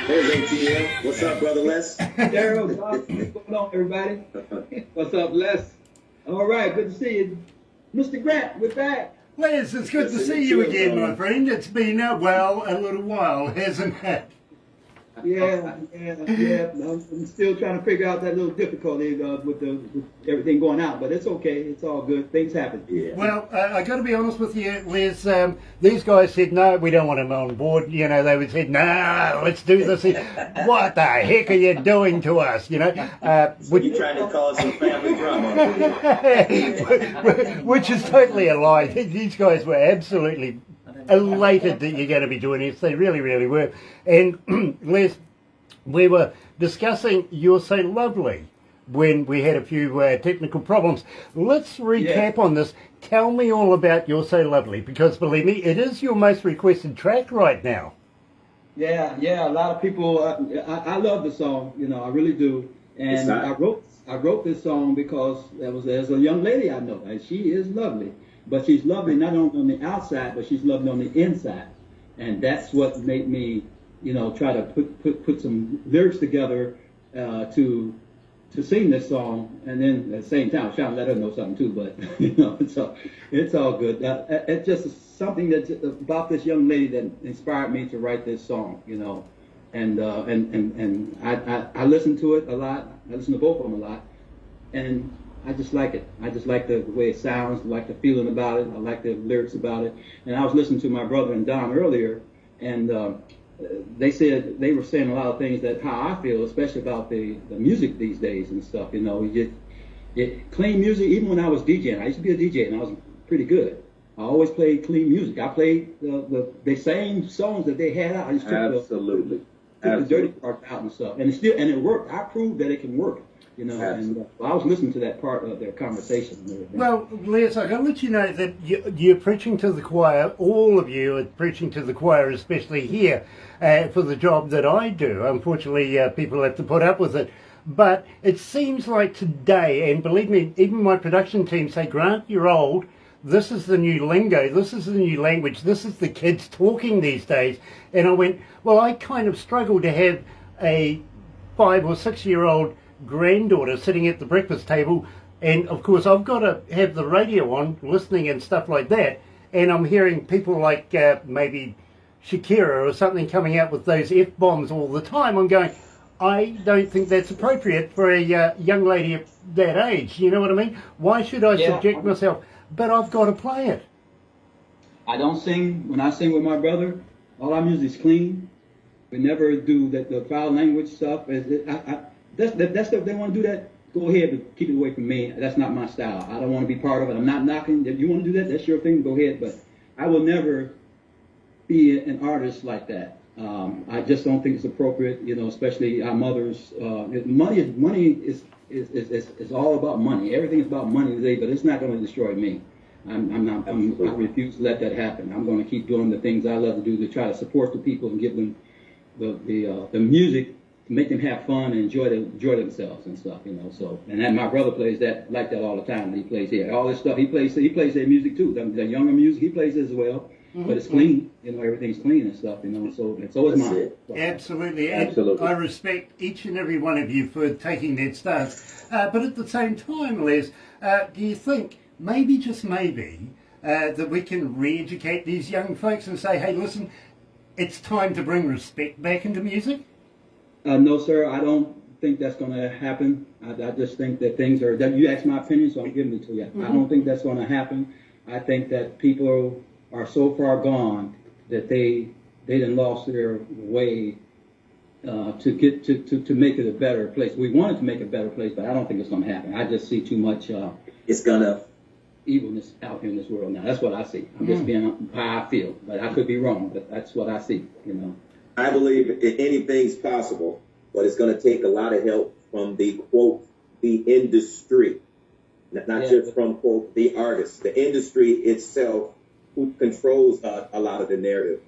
There's ATL. What's up, brother Les? Darryl, what's going on, everybody? What's up, Les? All right, good to see you. Mr. Grant, we're back. Les, it's good to see you again, my friend. It's been, a little while, hasn't it? Yeah. I'm still trying to figure out that little difficulty with everything going out, but it's okay. It's all good. Things happen. Yeah. Well, I got to be honest with you, Les. These guys said, no, we don't want him on board. You know, they would say, no, let's do this. What the heck are you doing to us? You know, You trying to cause some family drama? which is totally a lie. These guys were absolutely elated that you're going to be doing this. They really, really were. And Les, we were discussing You're So Lovely when we had a few technical problems. Let's recap on this. Tell me all about You're So Lovely, because believe me, it is your most requested track right now. Yeah. A lot of people. I love the song. You know, I really do. And I wrote this song because there's a young lady I know, and she is lovely. But she's lovely not only on the outside, but she's lovely on the inside. And that's what made me, try to put some lyrics together to sing this song. And then at the same time, trying to let her know something too. But, it's all good. It's just something that's about this young lady that inspired me to write this song, And I listen to it a lot. I listen to both of them a lot. And I just like it. I just like the way it sounds. I like the feeling about it. I like the lyrics about it. And I was listening to my brother and Don earlier, and they were saying a lot of things that how I feel, especially about the music these days and stuff. Clean music. Even when I was DJing, I used to be a DJ, and I was pretty good. I always played clean music. I played the same songs that they had out. I just took the dirty part out and stuff, and it worked. I proved that it can work. And I was listening to that part of their conversation. Well, Les, I got to let you know that you're preaching to the choir. All of you are preaching to the choir, especially here, for the job that I do. Unfortunately, people have to put up with it. But it seems like today, and believe me, even my production team say, Grant, you're old. This is the new lingo. This is the new language. This is the kids talking these days. And I went, well, I kind of struggle to have a 5 or 6 year old granddaughter sitting at the breakfast table, and of course I've got to have the radio on, listening and stuff like that, and I'm hearing people like maybe Shakira or something coming out with those F-bombs all the time. I'm going, I don't think that's appropriate for a young lady of that age. You know what I mean? Why should I subject myself? But I've got to play it. I don't sing. When I sing with my brother, all our music's clean. We never do the foul language stuff. That's if they want to do that, go ahead, but keep it away from me. That's not my style. I don't want to be part of it. I'm not knocking. If you want to do that, that's your thing. Go ahead. But I will never be an artist like that. I just don't think it's appropriate. Especially our mothers. Money is all about money. Everything is about money today, but it's not going to destroy me. I refuse to let that happen. I'm going to keep doing the things I love to do to try to support the people and give them the music to make them have fun and enjoy themselves and stuff, So, and then my brother plays like that all the time. He plays here, all this stuff. He plays their music too. The younger music, he plays as well. but it's clean. You know, everything's clean and stuff. You know, so is mine. Absolutely. And Absolutely. I respect each and every one of you for taking that stance. But at the same time, Les, do you think maybe, just maybe, that we can re-educate these young folks and say, hey, listen, it's time to bring respect back into music? No, sir, I don't think that's going to happen. I just think that things are, that you asked my opinion, so I'm giving it to you. I don't think that's going to happen. I think that people are so far gone that they done lost their way to get to make it a better place. We wanted to make it a better place, but I don't think it's going to happen. I just see too much It's gonna. evilness out here in this world now. That's what I see. I'm just being how I feel, but I could be wrong. But that's what I see. You know. I believe anything's possible, but it's going to take a lot of help from the quote the industry, not just from quote the artists, the industry itself, who controls a lot of the narrative.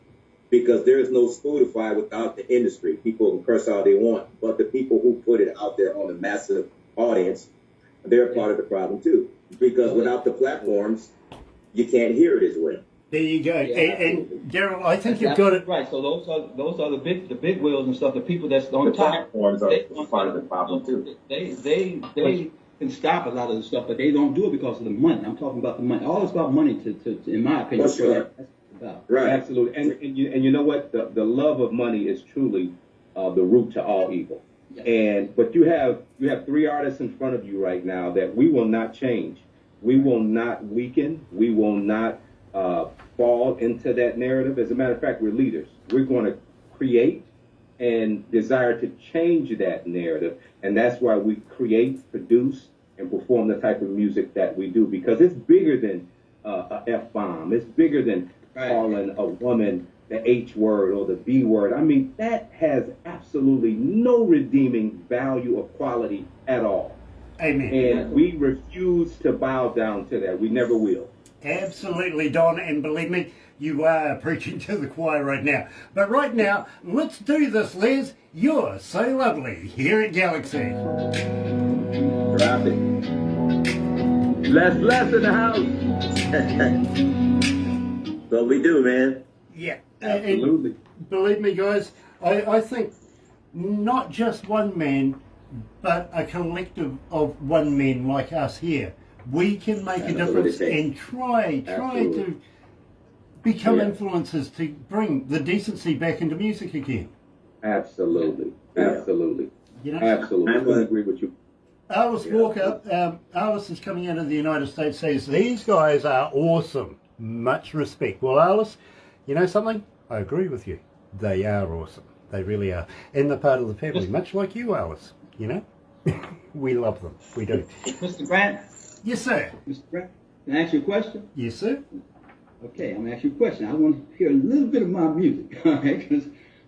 Because there is no Spotify without the industry. People can curse all they want, but the people who put it out there on a massive audience, they're part of the problem too. Because without the platforms, you can't hear it as well. There you go. Yeah. And Darryl, I think you've got it. Right. So those are the big wheels and stuff. The people that's on The top. platforms are part of the problem too. They can stop a lot of the stuff, but they don't do it because of the money. I'm talking about the money. All it's about money to in my opinion. That's right. That's what it's about. Right. Absolutely. And you know what? The love of money is truly the root to all evil. Yeah. But you have 3 artists in front of you right now that we will not change. We will not weaken. We will not fall into that narrative. As a matter of fact, we're leaders. We're going to create and desire to change that narrative. And that's why we create, produce, and perform the type of music that we do, because it's bigger than a F-bomb. It's bigger than calling a woman the H word or the B word. I mean, that has absolutely no redeeming value or quality at all. Amen. And we refuse to bow down to that. We never will. Absolutely, Don, and believe me, you are preaching to the choir right now. But right now, let's do this, Les. You're so lovely here at Galaxy. Drop it. Bless in the house. What we do, man. Yeah, Absolutely. and believe me, guys, I think not just one man, but a collective of one men like us here, we can make a difference and try to become influencers to bring the decency back into music again. Absolutely. Absolutely. You know? Absolutely. I would agree with you. Alice Walker, Alice is coming out of the United States, says, these guys are awesome. Much respect. Well, Alice, you know something? I agree with you. They are awesome. They really are. And they're part of the family, much like you, Alice. You know? We love them. We do. Mr. Grant? Yes, sir. Mr. Grant, can I ask you a question? Yes, sir. Okay, I'm going to ask you a question. I want to hear a little bit of my music, all right? Because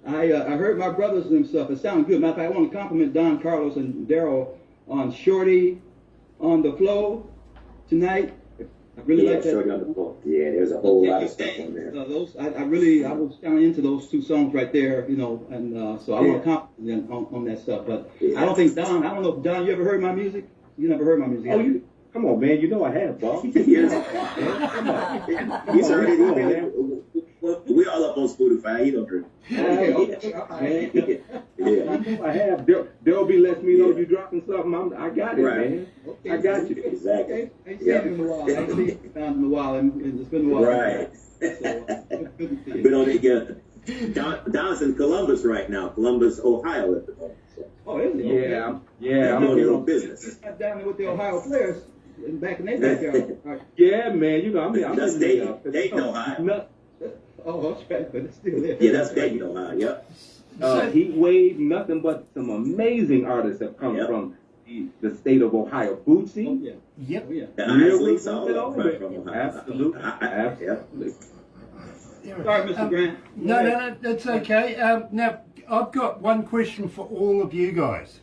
I heard my brothers and stuff. It sounded good. Matter of fact, I want to compliment Don, Carlos, and Darryl on Shorty on the Flow tonight. I really like that. Shorty on the Flow. Yeah, there's a whole lot of stuff on there. I was kind of into those 2 songs right there, you know, and so I want to compliment them on that stuff. But I don't think Don, I don't know if Don, you ever heard my music? You never heard my music? Oh, come on, man. You know I have, Bob. Come on. He's heard it. Well, we all up on Spotify. He don't heard it. Yeah. I have. They'll be letting me know you dropping something. I got it, man. Okay. I got you. Exactly. Okay. I ain't seen him in a while. I ain't seen him in a while, and it's been a while. Right. So, good to see you. Been on it again. Don's in Columbus right now. Columbus, Ohio at the moment. So. Oh, is it? Yeah. I'm doing his own business. Got down there with the Ohio players back in their backyard. Right. Yeah, man. You know, I'm That's Dayton, Ohio. Oh, that's right, but it's still there. Yeah, that's Dayton, Ohio. Yep. Heat Wave, nothing but some amazing artists have come from the state of Ohio. Bootsy. Oh, yeah. Yep. Oh, yeah. The Ice Leaks all up from Ohio. Absolutely. Absolutely. Sorry, Mr. Grant. No, that's okay. Now, I've got one question for all of you guys.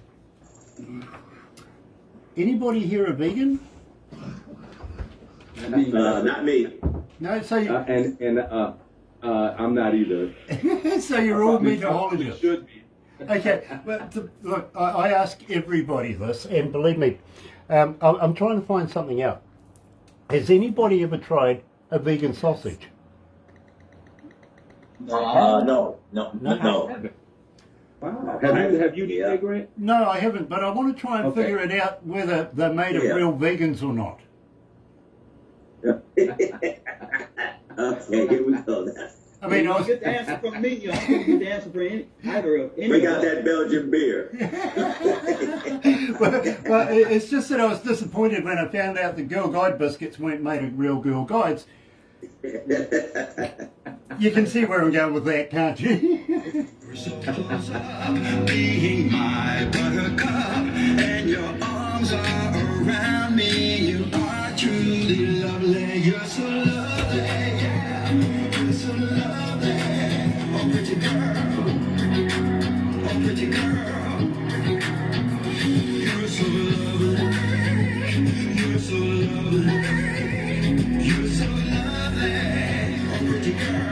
Anybody here a vegan? Not me. No, so you, I'm not either. so you're all meatologists. Should be. Okay, well, look, I ask everybody this, and believe me, I'm trying to find something out. Has anybody ever tried a vegan sausage? No. Wow. Have you DJ Grant? No, I haven't, but I want to try and figure it out whether they're made of real vegans or not. Okay, here we go. I mean, you don't get the answer from me. You don't get the answer from either of any. We got that Belgian beer. well, it's just that I was disappointed when I found out the Girl Guide biscuits weren't made of real Girl Guides. You can see where I'm going with that, can't you? Being my buttercup, and your arms are around me. You are truly lovely. You're so lovely, yeah. You're so lovely. Oh, pretty girl. Oh, pretty girl. You're so lovely. You're so lovely. You're so lovely. Oh, pretty girl.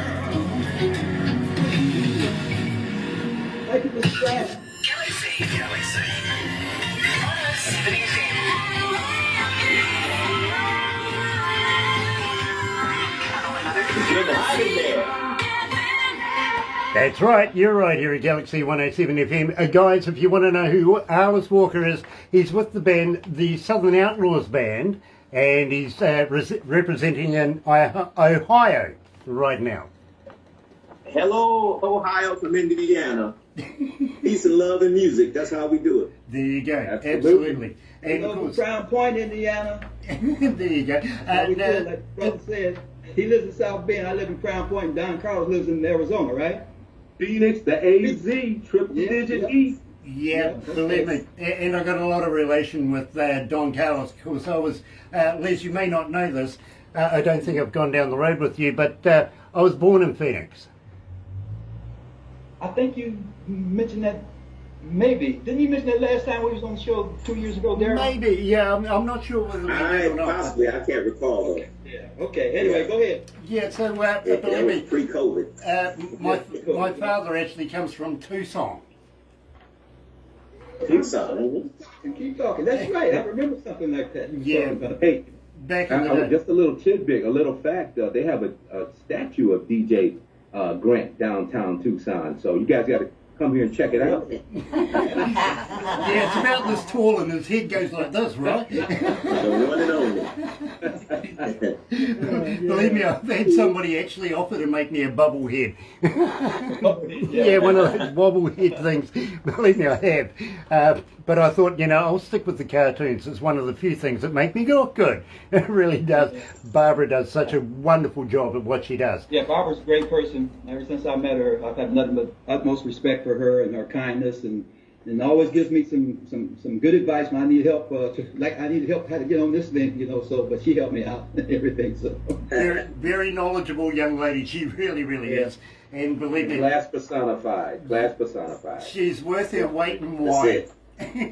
Thank you for the shout. Galaxy 107fm. That's right, you're right here at Galaxy 107 FM. Guys, if you want to know who Alice Walker is, he's with the band, the Southern Outlaws Band, and he's representing in Ohio right now. Hello, Ohio from Indiana. Peace and love and music. That's how we do it. There you go. Absolutely. And of course, Crown Point, Indiana. there you go. And like brother said, he lives in South Bend. I live in Crown Point. And Don Carlos lives in Arizona, right? Phoenix, the AZ, triple digit E. Yeah, believe me. And I got a lot of relation with Don Carlos, because I was, Les, you may not know this, I don't think I've gone down the road with you, but I was born in Phoenix. I think you mentioned that, maybe. Didn't you mention that last time we was on the show 2 years ago, Darryl? Maybe, yeah. I'm not sure whether we did or not. Possibly, I can't recall though. Yeah. Okay. Anyway, go ahead. Yeah. So That believe was me, pre-COVID. my father actually comes from Tucson. Tucson. Keep talking. That's right. I remember something like that. Yeah. Hey, Back in the day. just a little tidbit, a little fact. They have a statue of DJ downtown Tucson. So you guys got to come here and check it out. Yeah, it's about this tall and his head goes like this, right? The one and only. Believe me, I've had somebody actually offer to make me a bubble head. Yeah, one of those wobble head things. Believe me, I have. But I thought, I'll stick with the cartoons. It's one of the few things that make me look good. It really does. Barbara does such a wonderful job at what she does. Yeah, Barbara's a great person. Ever since I met her, I've had nothing but utmost respect for her and her kindness, and always gives me some good advice when I need help. I need help how to get on this thing, So, but she helped me out and everything. So, Very, very knowledgeable young lady. She really, really is. And believe me, Class personified. Class personified. she's worth her weight in wine.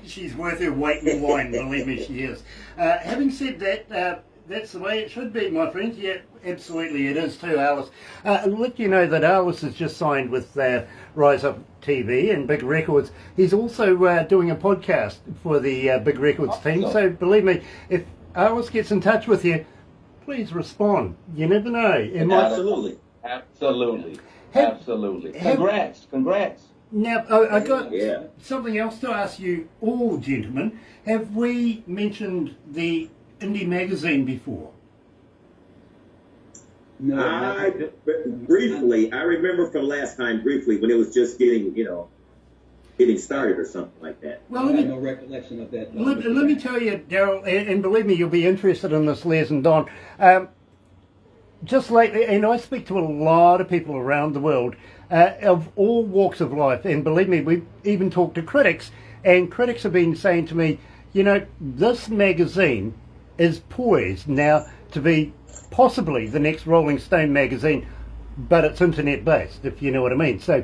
She's worth her weight in wine, believe me, she is. Having said that, that's the way it should be, my friends. Yeah, absolutely, it is too, Alice. I'll let you know that Alice has just signed with Rise Up TV and Big Records. He's also doing a podcast for the Big Records team, so believe me, if Alice gets in touch with you, please respond. You never know. Absolutely. Absolutely. Congrats. Now, I got something else to ask you all, gentlemen. Have we mentioned the Indie magazine before? no. Briefly, I remember from last time briefly when it was just getting started or something like that. Well, I have no recollection of that. let me tell you, Darryl, and believe me, you'll be interested in this, Les and Don. Just lately, and I speak to a lot of people around the world of all walks of life, and believe me, we've even talked to critics, and critics have been saying to me, this magazine is poised now to be possibly the next Rolling Stone magazine, but it's internet based, if you know what I mean. So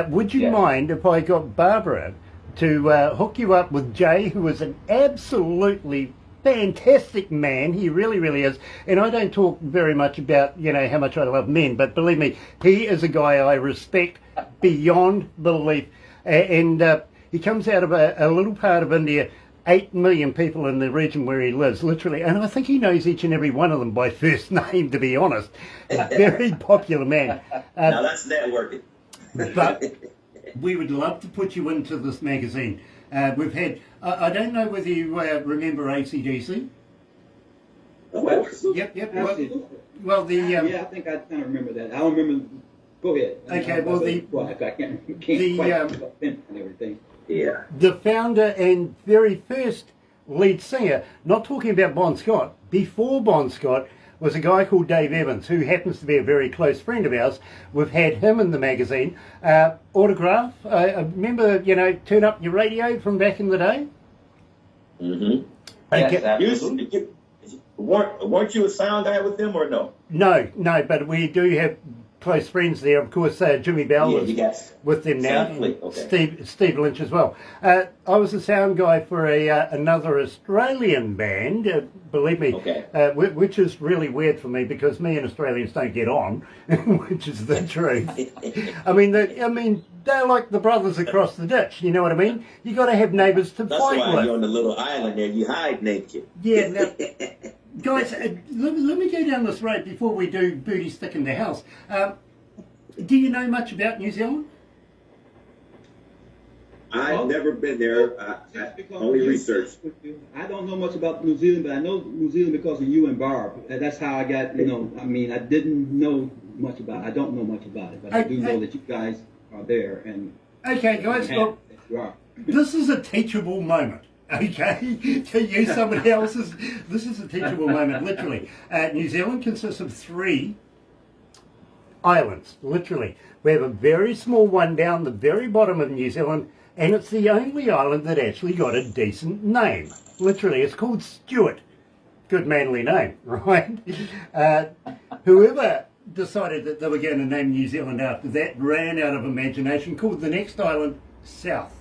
would you mind if I got Barbara to hook you up with Jay, who is an absolutely fantastic man. He really, really is. And I don't talk very much about, how much I love men, but believe me, he is a guy I respect beyond belief. And he comes out of a little part of India 8 million people in the region where he lives, literally, and I think he knows each and every one of them by first name, to be honest. A very popular man. Now that's networking. But we would love to put you into this magazine. We've had, I don't know whether you remember AC/DC. Oh, Yep. Absolutely. Well, the Yeah, I think I kind of remember that. I don't remember. Go ahead. Okay, well, I can't the, quite and everything. yeah. the founder and very first lead singer, not talking about Bon Scott, before Bon Scott was a guy called Dave Evans, who happens to be a very close friend of ours. We've had him in the magazine. Autograph, I remember, turn up your radio from back in the day. Mm-hmm. Okay. Yes, absolutely. Weren't you a sound guy with them or no? No, but we do have close friends there. Of course, Jimmy Bell is Yes. with them now. Sound fleet, okay. Steve Lynch as well. I was a sound guy for another Australian band, believe me, Okay. which is really weird for me because me and Australians don't get on, which is the truth. I mean, they're like the brothers across the ditch. You know what I mean? You got to have neighbours to That's fight why with. you're on the little island there. You hide naked. Yeah. Now, guys, let me go down this road before we do Booty Stick in the House. Do you know much about New Zealand? I've never been there. I only researched. I don't know much about New Zealand, but I know New Zealand because of you and Barb. That's how I got, I didn't know much about it. I don't know much about it, but I do know that you guys are there. And Okay, guys, look, you are. this is a teachable moment. Okay, to use somebody else's, this is a teachable moment, literally. New Zealand consists of 3 islands, literally. We have a very small one down the very bottom of New Zealand, and it's the only island that actually got a decent name. Literally, it's called Stewart. Good manly name, right? Whoever decided that they were going to name New Zealand after that ran out of imagination, called the next island South.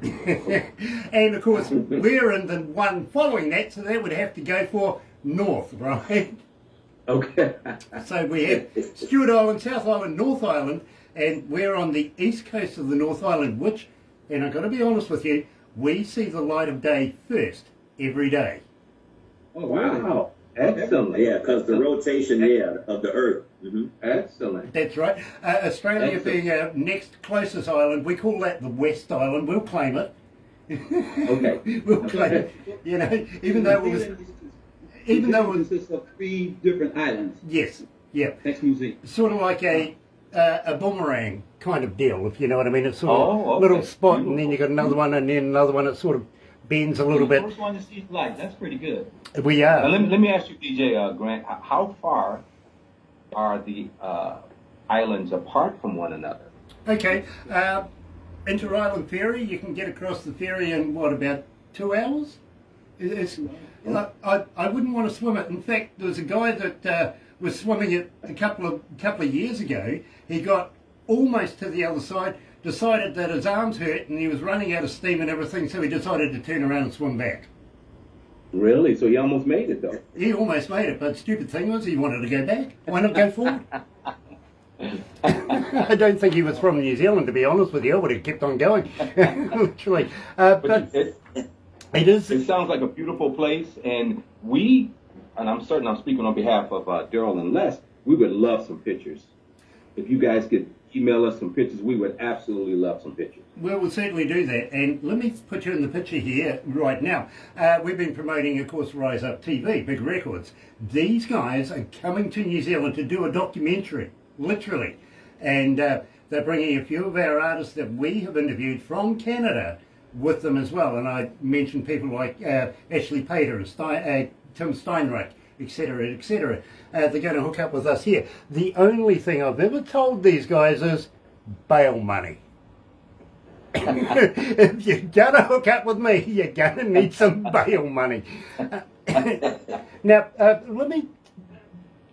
And of course we're in the one following that, so that would have to go for North, right? Okay. So we have Stewart Island, South Island, North Island, and we're on the east coast of the North Island, which, and I've got to be honest with you, we see the light of day first every day. Oh, really? Wow. Excellent. Yeah, because the rotation, of the Earth. Mm-hmm. Excellent. That's right. Australia being our next closest island, we call that the West Island. We'll claim it. Okay. We'll claim it. Even though it was... Even though it was... consists of 3 different islands. Yes, yeah. Next museum. Sort of like a boomerang kind of deal, if you know what I mean. It's sort of okay. little spot, and then you got another one, and then another one. It sort of bends a little bit. First one to see light. That's pretty good. We are. Now, let me ask you, DJ Grant, how far are the islands apart from one another? Okay. Inter-island ferry. You can get across the ferry in about 2 hours. I wouldn't want to swim it. In fact, there was a guy that was swimming it a couple of years ago. He got almost to the other side, decided that his arms hurt, and he was running out of steam and everything, so he decided to turn around and swim back. Really? So he almost made it, though. He almost made it, but the stupid thing was he wanted to go back. Why not go forward? I don't think he was from New Zealand, to be honest with you. I would have kept on going, literally. But it is. It sounds like a beautiful place, and I'm certain I'm speaking on behalf of Darryl and Les, we would love some pictures. If you guys could email us some pictures, we would absolutely love some pictures. Well, we'll certainly do that. And let me put you in the picture here right now. We've been promoting, of course, Rise Up TV, Big Records. These guys are coming to New Zealand to do a documentary, literally. And they're bringing a few of our artists that we have interviewed from Canada with them as well. And I mentioned people like Ashley Pater and Tim Steinreich, etc., etc. They're going to hook up with us here. The only thing I've ever told these guys is bail money. If you're going to hook up with me, you're going to need some bail money. Now, let me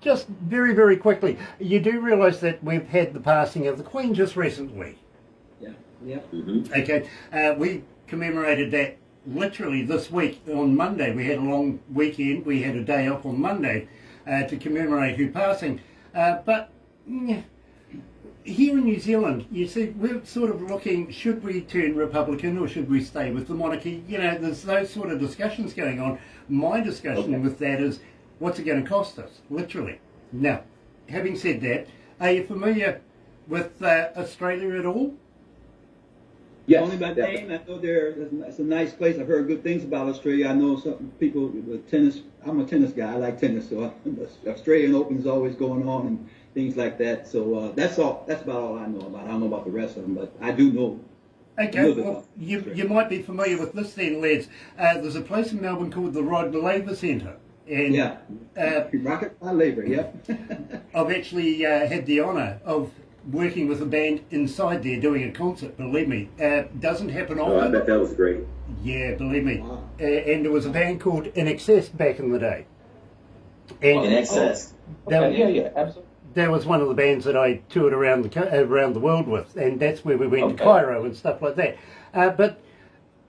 just very, very quickly, you do realise that we've had the passing of the Queen just recently. Yeah. Yeah. Mm-hmm. Okay, we commemorated that literally this week on Monday. We had a long weekend. We had a day off on Monday to commemorate her passing. But here in New Zealand, you see, we're sort of looking, should we turn Republican or should we stay with the monarchy? You know, there's those sort of discussions going on. My discussion with that is, what's it going to cost us, literally? Now, having said that, are you familiar with Australia at all? Yes, Only by definitely. name. I know it's a nice place. I've heard good things about Australia. I know some people with tennis. I'm a tennis guy. I like tennis, so the Australian Open is always going on and things like that. So that's all. That's about all I know about. I don't know about the rest of them, but I do know. Okay, well, you might be familiar with this then, lads. There's a place in Melbourne called the Rod Labour Centre. And, Yeah, Rocket by Labour. Yep. I've actually had the honour of working with a band inside there doing a concert. Believe me, doesn't happen often. Oh, I bet that was great. Yeah, believe me. Wow. And there was a band called In Excess back in the day. And In excess. Yeah, absolutely. that was one of the bands that I toured around the world with, and that's where we went to Cairo and stuff like that. But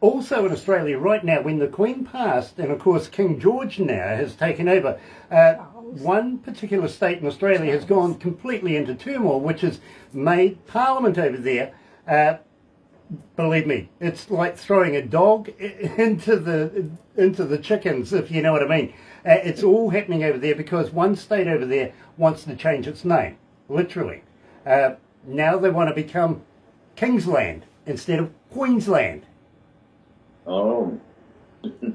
also in Australia right now, when the Queen passed, and of course King George now has taken over, one particular state in Australia has gone completely into turmoil, which has made Parliament over there, believe me, it's like throwing a dog into the chickens, if you know what I mean. It's all happening over there because one state over there wants to change its name, literally. Now they want to become Kingsland instead of Queensland. Oh,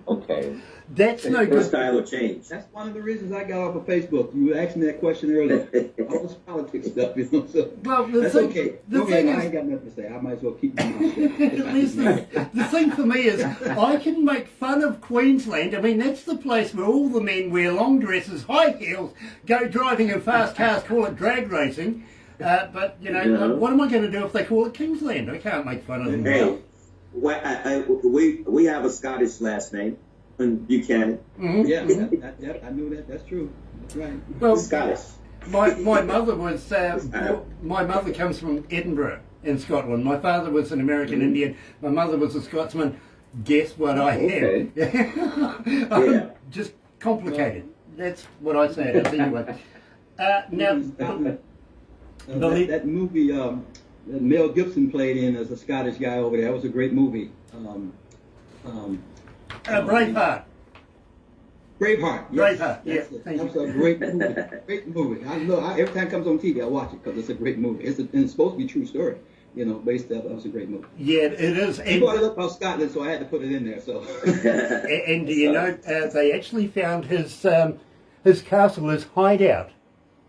okay. That's no First good. style of change. That's one of the reasons I got off of Facebook. You asked me that question earlier. All this politics stuff, you know. So Well, the that's thing, okay. the Go ahead. thing I is, ain't got nothing to say. I might as well keep my mouth shut. at least the thing for me is, I can make fun of Queensland. I mean, that's the place where all the men wear long dresses, high heels, go driving in fast cars, call it drag racing. But, you know, what am I going to do if they call it Kingsland? I can't make fun of them. Hey, we have a Scottish last name, Buchanan. Mhm. Yeah, I knew that. That's true. That's right. Well, Scottish. my mother was my mother comes from Edinburgh in Scotland. My father was an American Indian. My mother was a Scotsman. Guess what I am? Yeah. Just complicated. That's what I say it is anyway. Now, That movie that Mel Gibson played in as a Scottish guy over there, that was a great movie. Braveheart. Braveheart. Yes. Braveheart, yeah, That's it. thank That you. was a great movie. Great movie. Every time it comes on TV, I watch it because it's a great movie. And it's supposed to be a true story, you know, based off. That was a great movie. Yeah, it is. You And, brought it up about Scotland, so I had to put it in there. So and do you know, they actually found his castle, his hideout,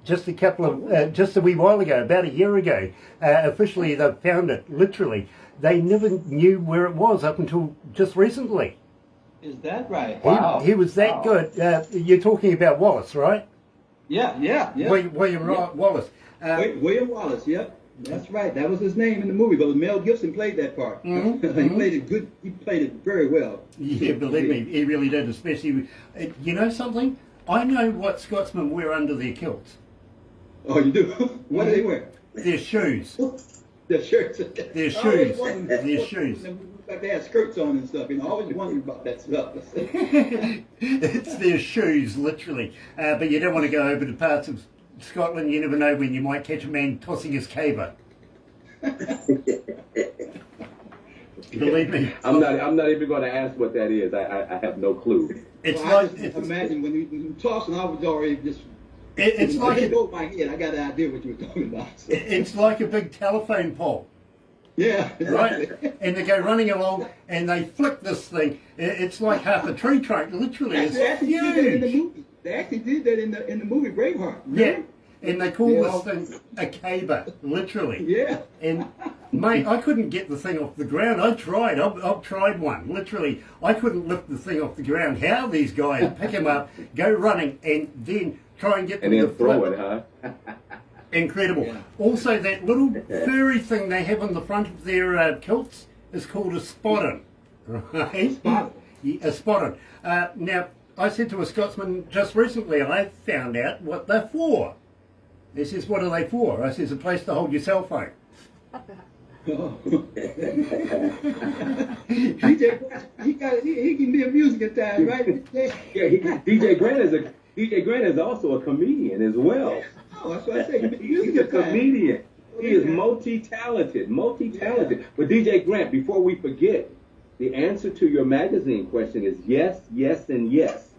just a wee while ago, about a year ago. Officially, they found it. Literally, they never knew where it was up until just recently. Is that right? He was that good. You're talking about Wallace, right? Yeah. William Wallace. William Wallace. Yep. That's right. That was his name in the movie, but Mel Gibson played that part. He played it good. He played it very well. Yeah, believe me, he really did. Especially, you know something? I know what Scotsmen wear under their kilts. Oh, you do? What do they wear? Their shoes. Their shirts. Their shoes. Their shoes. Like they have skirts on and stuff. You know, I always wondered about that stuff. It's their shoes, literally. But you don't want to go over to parts of Scotland. You never know when you might catch a man tossing his caber. Believe me. I'm not even going to ask what that is. I have no clue. It's Well, like I just imagine when you tossing, I was already just. it's when like it over my head. I got an idea what you were talking about. So. it's like a big telephone pole. Yeah, Right? And they go running along and they flick this thing. It's like half a tree trunk, literally. It's They actually did that in the huge. movie. They actually did that in the movie Braveheart. Yeah. And they call Yeah. this thing a caber, literally. Yeah. And mate, I couldn't get the thing off the ground. I tried. I've tried one. Literally, I couldn't lift the thing off the ground. How these guys pick him up, go running, and then try and get them And to then throw flip. it, huh? Incredible. Yeah. Also, that little furry thing they have on the front of their kilts is called a spoddon. Right? Spoddon? Yeah, a spoddon. Now, I said to a Scotsman just recently, I found out what they're for. He says, what are they for? I says, a place to hold your cell phone. DJ Grant, he can be a music at times, right? Yeah, DJ Grant is also a comedian as well. No, that's what I say. He's a comedian. He is multi-talented. But DJ Grant, before we forget, the answer to your magazine question is yes, yes, and yes.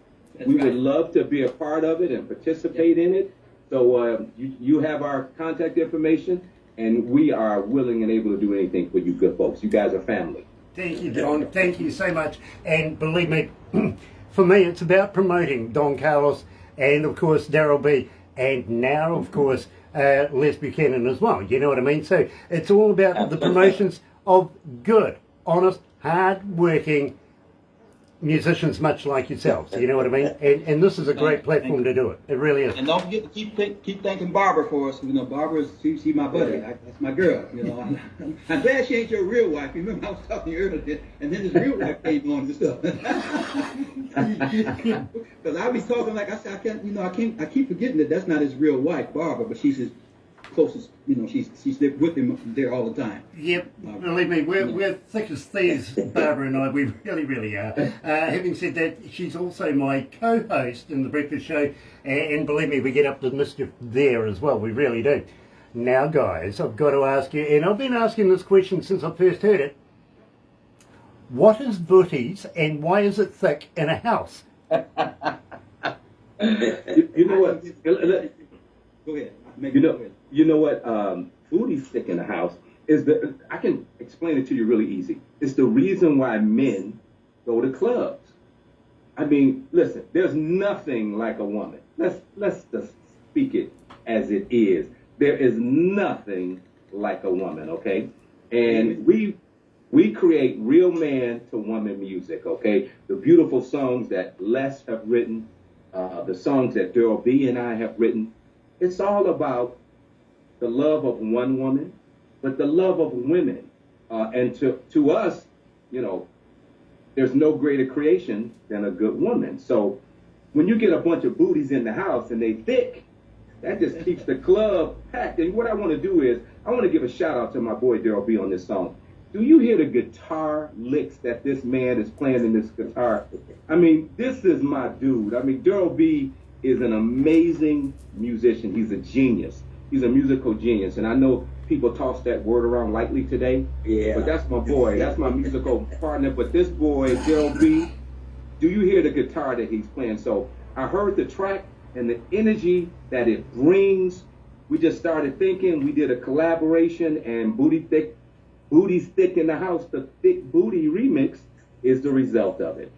We would love to be a part of it and participate in it. So you have our contact information, and we are willing and able to do anything for you good folks. You guys are family. Thank you, Don. Thank you so much. And believe me, for me, it's about promoting Don Carlos and, of course, Darryl B. And now, of course, Les Buchanan as well. You know what I mean? So it's all about the promotions of good, honest, hard-working musicians much like yourselves. You know what I mean? And this is a great platform to do it. It really is. And don't forget to keep thanking Barbara for us. You know, Barbara's she my buddy. That's my girl. You know, I'm glad she ain't your real wife. You remember I was talking to you earlier, and then his real wife came on and stuff. Because I be talking like I said, I keep forgetting that that's not his real wife, Barbara, but she's his closest. You know, she's with him there all the time. Yep, believe me, we're thick as thieves, Barbara and I. We really, really are. Having said that, she's also my co-host in the breakfast show, and believe me, we get up to mischief there as well. We really do. Now, guys, I've got to ask you, and I've been asking this question since I first heard it. What is booties, and why is it thick in a house? You know what? Go ahead. You know what? Booty stick in the house is I can explain it to you really easy. It's the reason why men go to clubs. I mean, listen, there's nothing like a woman. Let's just speak it as it is. There is nothing like a woman, okay? And we create real man to woman music, okay? The beautiful songs that Les have written, the songs that Darryl B and I have written. It's all about the love of one woman, but the love of women. And to us, you know, there's no greater creation than a good woman. So when you get a bunch of booties in the house and they thick, that just keeps the club packed. And what I want to do is, I want to give a shout out to my boy Darryl B on this song. Do you hear the guitar licks that this man is playing in this guitar? I mean, this is my dude. I mean, Darryl B is an amazing musician. He's a genius. He's a musical genius. And I know people toss that word around lightly today. Yeah. But that's my boy. That's my musical partner. But this boy, Darryl B, do you hear the guitar that he's playing? So I heard the track and the energy that it brings. We just started thinking. We did a collaboration, and Booty's Thick in the House, the Thick Booty remix is the result of it.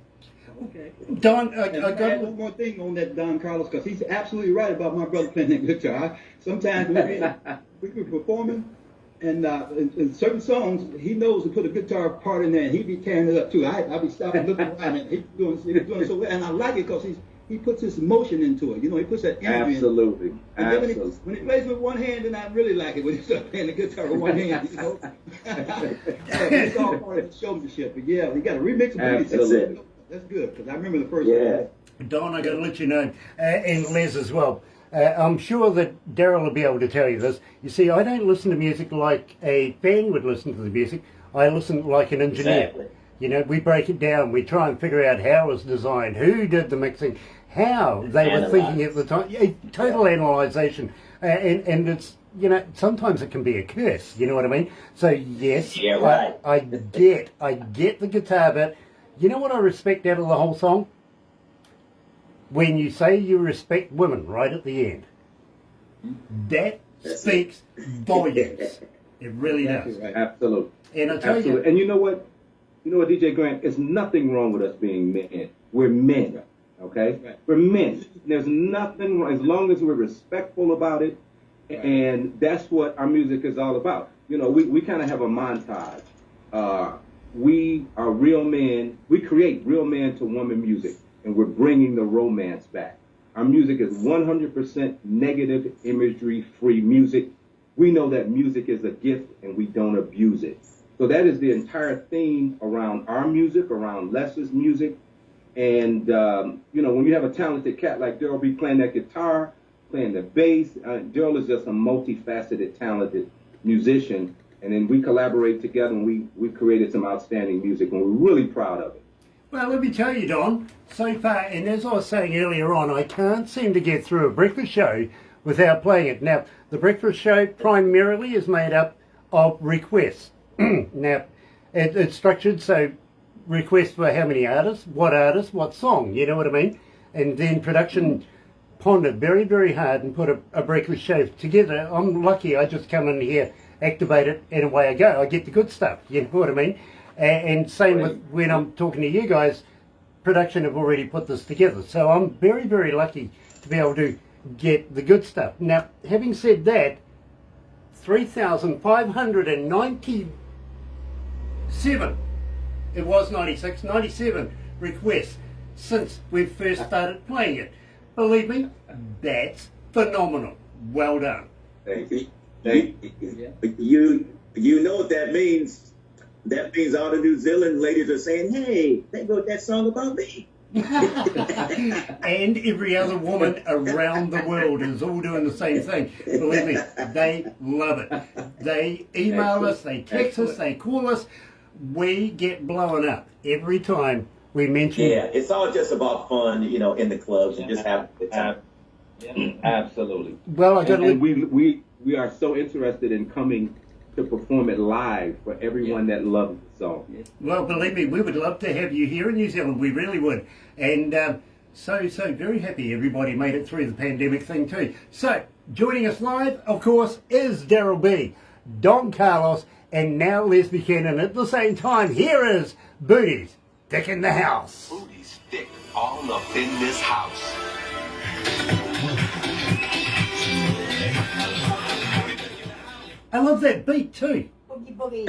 Okay. Don, I got one more thing on that Don Carlos, because he's absolutely right about my brother playing that guitar. Sometimes we be performing, and in certain songs, he knows to put a guitar part in there, and he be tearing it up too. I be stopping, looking around, and he's doing so well, and I like it because he puts his emotion into it. You know, he puts that energy Absolutely. in it. Absolutely. When he plays with one hand, then I really like it when he starts playing the guitar with one hand. You know, it's all part of the showmanship. But yeah, he got a remix of Absolutely. That's good, because I remember the first one. Don, I got to let you know, and Les as well. I'm sure that Darryl will be able to tell you this. You see, I don't listen to music like a fan would listen to the music. I listen like an engineer. Exactly. You know, we break it down. We try and figure out how it was designed, who did the mixing, how they were thinking at the time. Yeah, total analysation. And it's, you know, sometimes it can be a curse. You know what I mean? So, yes, Yeah, right. I get the guitar bit. You know what I respect out of the whole song? When you say you respect women right at the end. That speaks volumes. It really does. Right. Absolutely. And I tell Absolutely. you, And you know what, DJ Grant, there's nothing wrong with us being men. We're men, okay? Right. We're men. There's nothing wrong, as long as we're respectful about it, and that's what our music is all about. You know, we kind of have a montage. We are real men. We create real man to woman music, and we're bringing the romance back. Our music is 100% negative imagery free music. We know that music is a gift and we don't abuse it. So that is the entire theme around our music, around Les's music. And, you know, when you have a talented cat like Darryl B playing that guitar, playing the bass, Darryl is just a multifaceted, talented musician. And then we collaborate together, and we created some outstanding music, and we're really proud of it. well, let me tell you, Don, so far, and as I was saying earlier on, I can't seem to get through a breakfast show without playing it. Now, the breakfast show primarily is made up of requests. Now, it's structured so request for how many artists, what song, you know what I mean? And then production pondered very, very hard and put a breakfast show together. I'm lucky I just come in here, activate it, and away I go. I get the good stuff, you know what I mean? And same with when I'm talking to you guys, production have already put this together. So I'm very, very lucky to be able to get the good stuff. Now, having said that, 3,597, it was 96, 97 requests since we first started playing it. Believe me, that's phenomenal. Well done. Thank you. You know what that means? That means all the New Zealand ladies are saying, hey, they wrote that song about me. And every other woman around the world is all doing the same thing. Believe me, they love it. They email us, they text us, they call us. We get blown up every time we mention. Yeah, it's all just about fun, you know, in the clubs and just having a good time. Absolutely. Well, I got to. And we are so interested in coming to perform it live for everyone that loves the song. Well, believe me, we would love to have you here in New Zealand. We really would. And so very happy everybody made it through the pandemic thing too. So, joining us live, of course, is Darryl B, Don Carlos, and now Les Buchanan at the same time. Here is Booties Thick in the House. Booty's thick all up in this house. I love that beat too. Boogie boogie.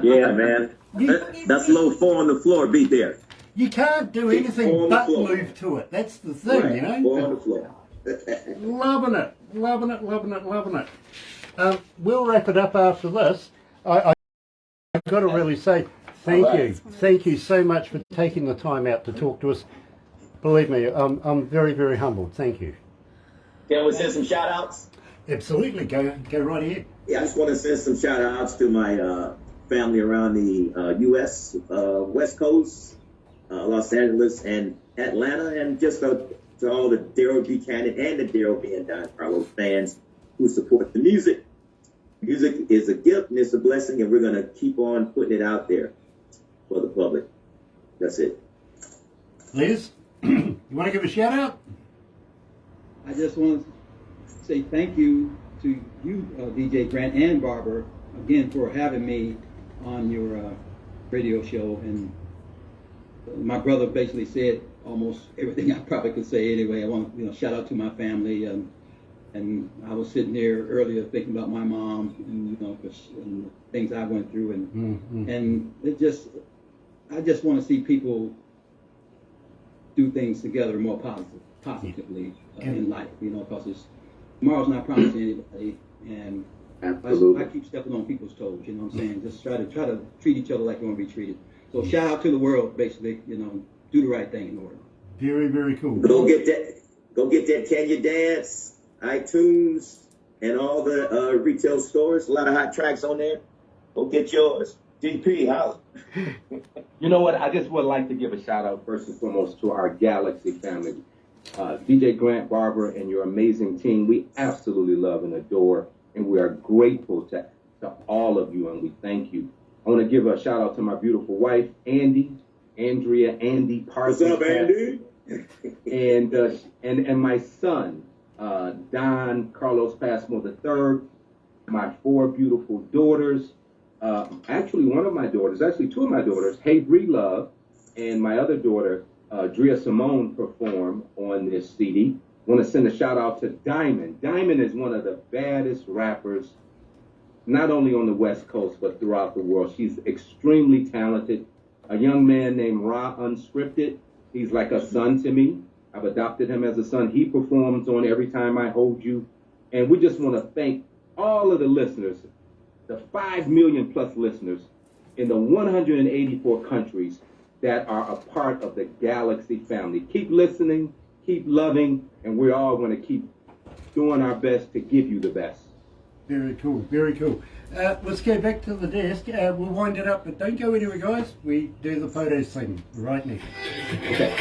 Yeah, man. That's low 4 on the floor beat there. You can't do anything but move to it. That's the thing, Right. you know? 4 on the floor. Loving it, loving it, loving it, loving it. We'll wrap it up after this. I've got to really say thank you. Thank you so much for taking the time out to talk to us. Believe me, I'm very, very humbled. Thank you. Can we send some shout outs? Absolutely. Go right ahead. Yeah, I just want to send some shout outs to my family around the U.S. West Coast, Los Angeles, and Atlanta, and just to all the Darryl Buchanan and the Darryl B and Don Carlos fans who support the music. Music is a gift and it's a blessing, and we're going to keep on putting it out there for the public. That's it. Liz, you want to give a shout out? I just want to say thank you to you, DJ Grant and Barbara, again for having me on your radio show. And my brother basically said almost everything I probably could say anyway. I want to shout out to my family. And I was sitting there earlier thinking about my mom and and things I went through, and it just I just want to see people do things together more positively in life, because tomorrow's not promised to anybody, and I keep stepping on people's toes. You know what I'm saying? Just try to treat each other like you want to be treated. So shout out to the world, basically. Do the right thing in order. Very, very cool. Go get that Can You Dance, iTunes, and all the retail stores. A lot of hot tracks on there. Go get yours. DP, house. You know what? I just would like to give a shout out first and foremost to our Galaxy family. DJ Grant, Barbara, and your amazing team. We absolutely love and adore, and we are grateful to all of you, and we thank you. I want to give a shout out to my beautiful wife, Andy Parsons. What's up, Andy? And my son, Don Carlos Passmore III, my 4 beautiful daughters, actually two of my daughters, Hey Bree Love, and my other daughter, Drea Simone, perform on this CD. I want to send a shout out to Diamond. Diamond is one of the baddest rappers, not only on the West Coast, but throughout the world. She's extremely talented. A young man named Ra Unscripted. He's like a son to me. I've adopted him as a son. He performs on Every Time I Hold You. And we just want to thank all of the listeners, the 5 million plus listeners in the 184 countries that are a part of the Galaxy family. Keep listening, keep loving, and we're all going to keep doing our best to give you the best. Very cool, very cool. Let's go back to the desk. We'll wind it up, but don't go anywhere, guys. We do the photos thing right now. Okay.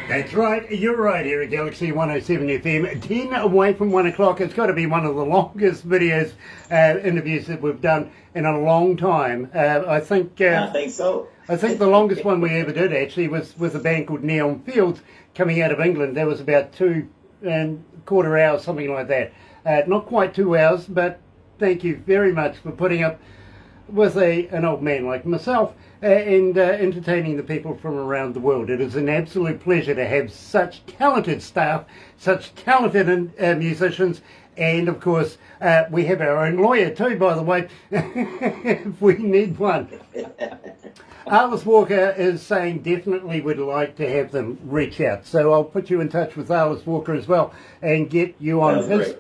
That's right, you're right here at Galaxy 107 FM, 10 away from 1 o'clock. It's got to be one of the longest videos, interviews that we've done in a long time. I think so. I think the longest one we ever did actually was with a band called Neon Fields coming out of England. That was about 2.25 hours, something like that. Not quite 2 hours, but thank you very much for putting up with an old man like myself and entertaining the people from around the world. It is an absolute pleasure to have such talented staff, such talented musicians, and of course we have our own lawyer too, by the way, if we need one. Alice Walker is saying definitely would like to have them reach out, so I'll put you in touch with Alice Walker as well and get you on his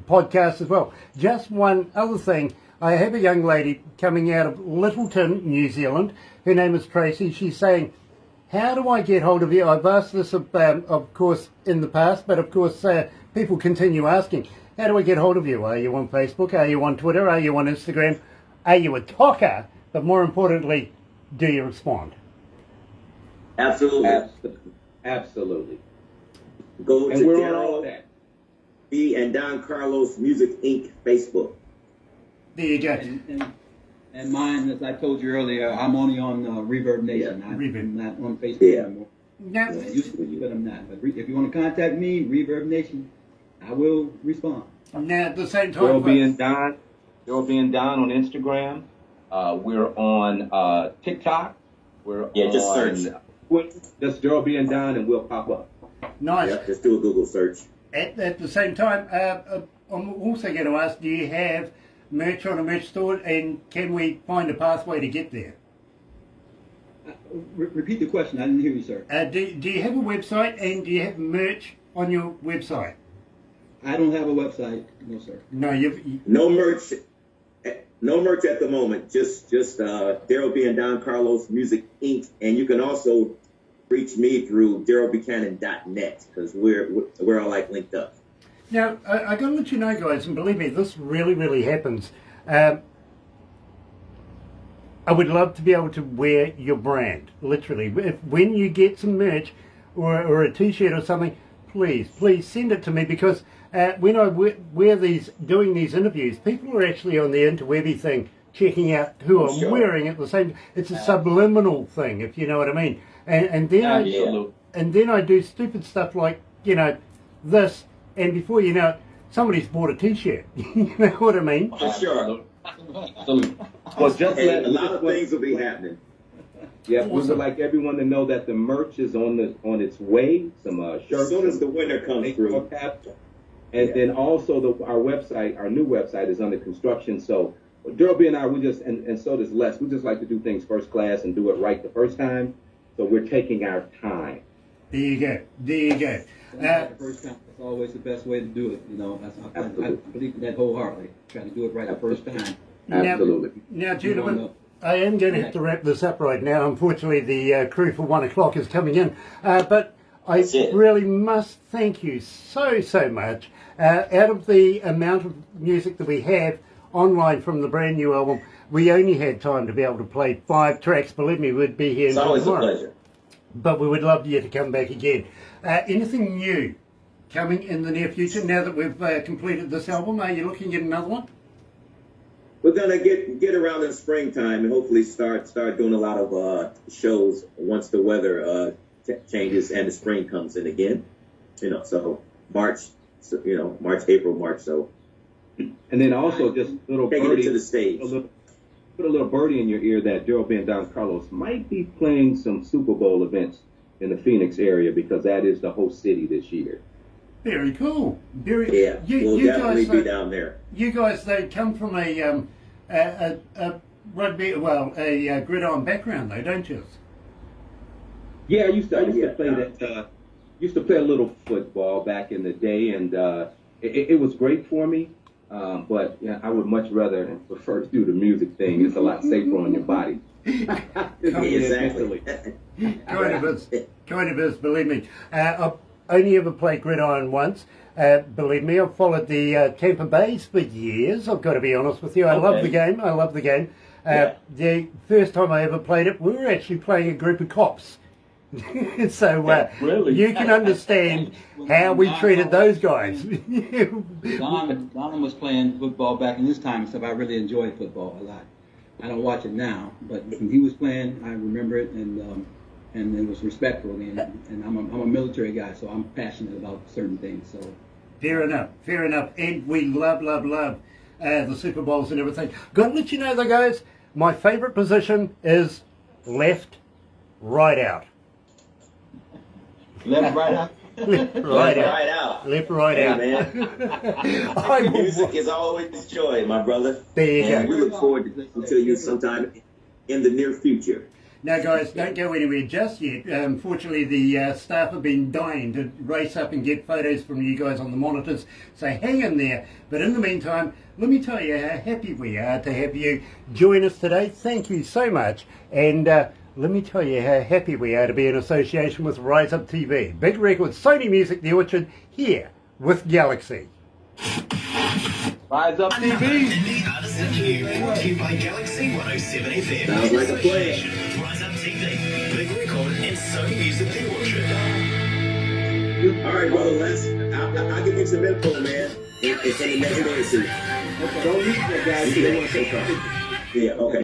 podcast as well. Just one other thing, I have a young lady coming out of Littleton, New Zealand. Her name is Tracy. She's saying, how do I get hold of you? I've asked this, of course, in the past, but of course people continue asking, how do I get hold of you? Are you on Facebook? Are you on Twitter? Are you on Instagram? Are you a talker? But more importantly, do you respond? Absolutely. Absolutely. Go and to we're on all Darryl of that. B and Don Carlos Music Inc. Facebook. There you go. And mine, as I told you earlier, I'm only on Reverb Nation. Yeah, I'm not on Facebook anymore. Now, I used to be, but I'm not. But if you want to contact me, Reverb Nation, I will respond. now at the same time, Darryl being Don on Instagram. We're on TikTok. We're just on search. Just Darryl being Don, and we'll pop up. nice. Yep, just do a Google search. At the same time, I'm also going to ask, do you have merch on a merch store, and can we find a pathway to get there? Repeat the question. I didn't hear you, sir. Do you have a website, and do you have merch on your website? I don't have a website, no, sir. No, No merch. No merch at the moment. Just Darryl B and Don Carlos Music Inc. And you can also reach me through DarrylBuchanan.net because we're all like linked up. Now, I got to let you know, guys, and believe me, this really, really happens. I would love to be able to wear your brand, literally. When you get some merch or a T-shirt or something, please send it to me, because when I doing these interviews, people are actually on the interwebby thing checking out who I'm wearing at the same. It's a subliminal thing, if you know what I mean. And then I do stupid stuff like this. And before you know it, somebody's bought a T-shirt. You know what I mean? For sure. Absolutely. Well, just a lot of things will be happening. Yeah, we would like everyone to know that the merch is on its way. Some shirts. As soon as the winter comes through. And then also our website, our new website, is under construction. So Darryl B and I, and so does Les. We just like to do things first class and do it right the first time. So we're taking our time. There you go. The first time, that's always the best way to do it. I believe in that wholeheartedly. Try to do it right the first time. Absolutely. Now, gentlemen, I am going to have to wrap this up right now. Unfortunately, the crew for 1 o'clock is coming in. But I really must thank you so much. Out of the amount of music that we have online from the brand new album, we only had time to be able to play 5 tracks. Believe me, we'd be here until always tomorrow. a pleasure. But we would love you to come back again. Anything new coming in the near future now that we've completed this album? Are you looking at another one? We're gonna get around in springtime and hopefully start doing a lot of shows once the weather changes and the spring comes in again. So March, April, March. So. And then also just little taking birdie it to the stage. Put a little birdie in your ear that Darryl B and Don Carlos might be playing some Super Bowl events in the Phoenix area, because that is the host city this year. Very cool. We'll definitely be down there. You guys, they come from a rugby, a gridiron background, though, don't you? Yeah, I used to play that. Used to play a little football back in the day, and it was great for me. But I would much rather and prefer to do the music thing. It's a lot safer on your body. Exactly. Kind of is, believe me. I've only ever played gridiron once. Believe me, I've followed the Tampa Bays for years. I've got to be honest with you. I love the game. The first time I ever played it, we were actually playing a group of cops. So Really? you can understand how we treated those guys. Don was playing football back in his time, so I really enjoyed football a lot. I don't watch it now, but when he was playing, I remember it, and it was respectful. And I'm a military guy, so I'm passionate about certain things. So Fair enough. And we love the Super Bowls and everything. Got to let you know though, guys, my favourite position is left, right out. Left, right out. Left, right Right out. out. Left, right Hey, out. man. Music is always joy, my brother. There you And go. we look forward to listening to you sometime in the near future. Now, guys, don't go anywhere just yet. Unfortunately, the staff have been dying to race up and get photos from you guys on the monitors, so hang in there. But in the meantime, let me tell you how happy we are to have you join us today. Thank you so much. And let me tell you how happy we are to be in association with Rise Up TV. Big Records, Sony Music, The Orchard, here with Galaxy. Rise Up TV. The Artisan View, brought to you by Galaxy 107fm. Sounds like a plan. Rise Up TV, Big Record, and Sony Music, The Orchard. All right, brother Les, I'll give you some info, man. It's in the next day or two. don't leave that guy. Yeah, okay.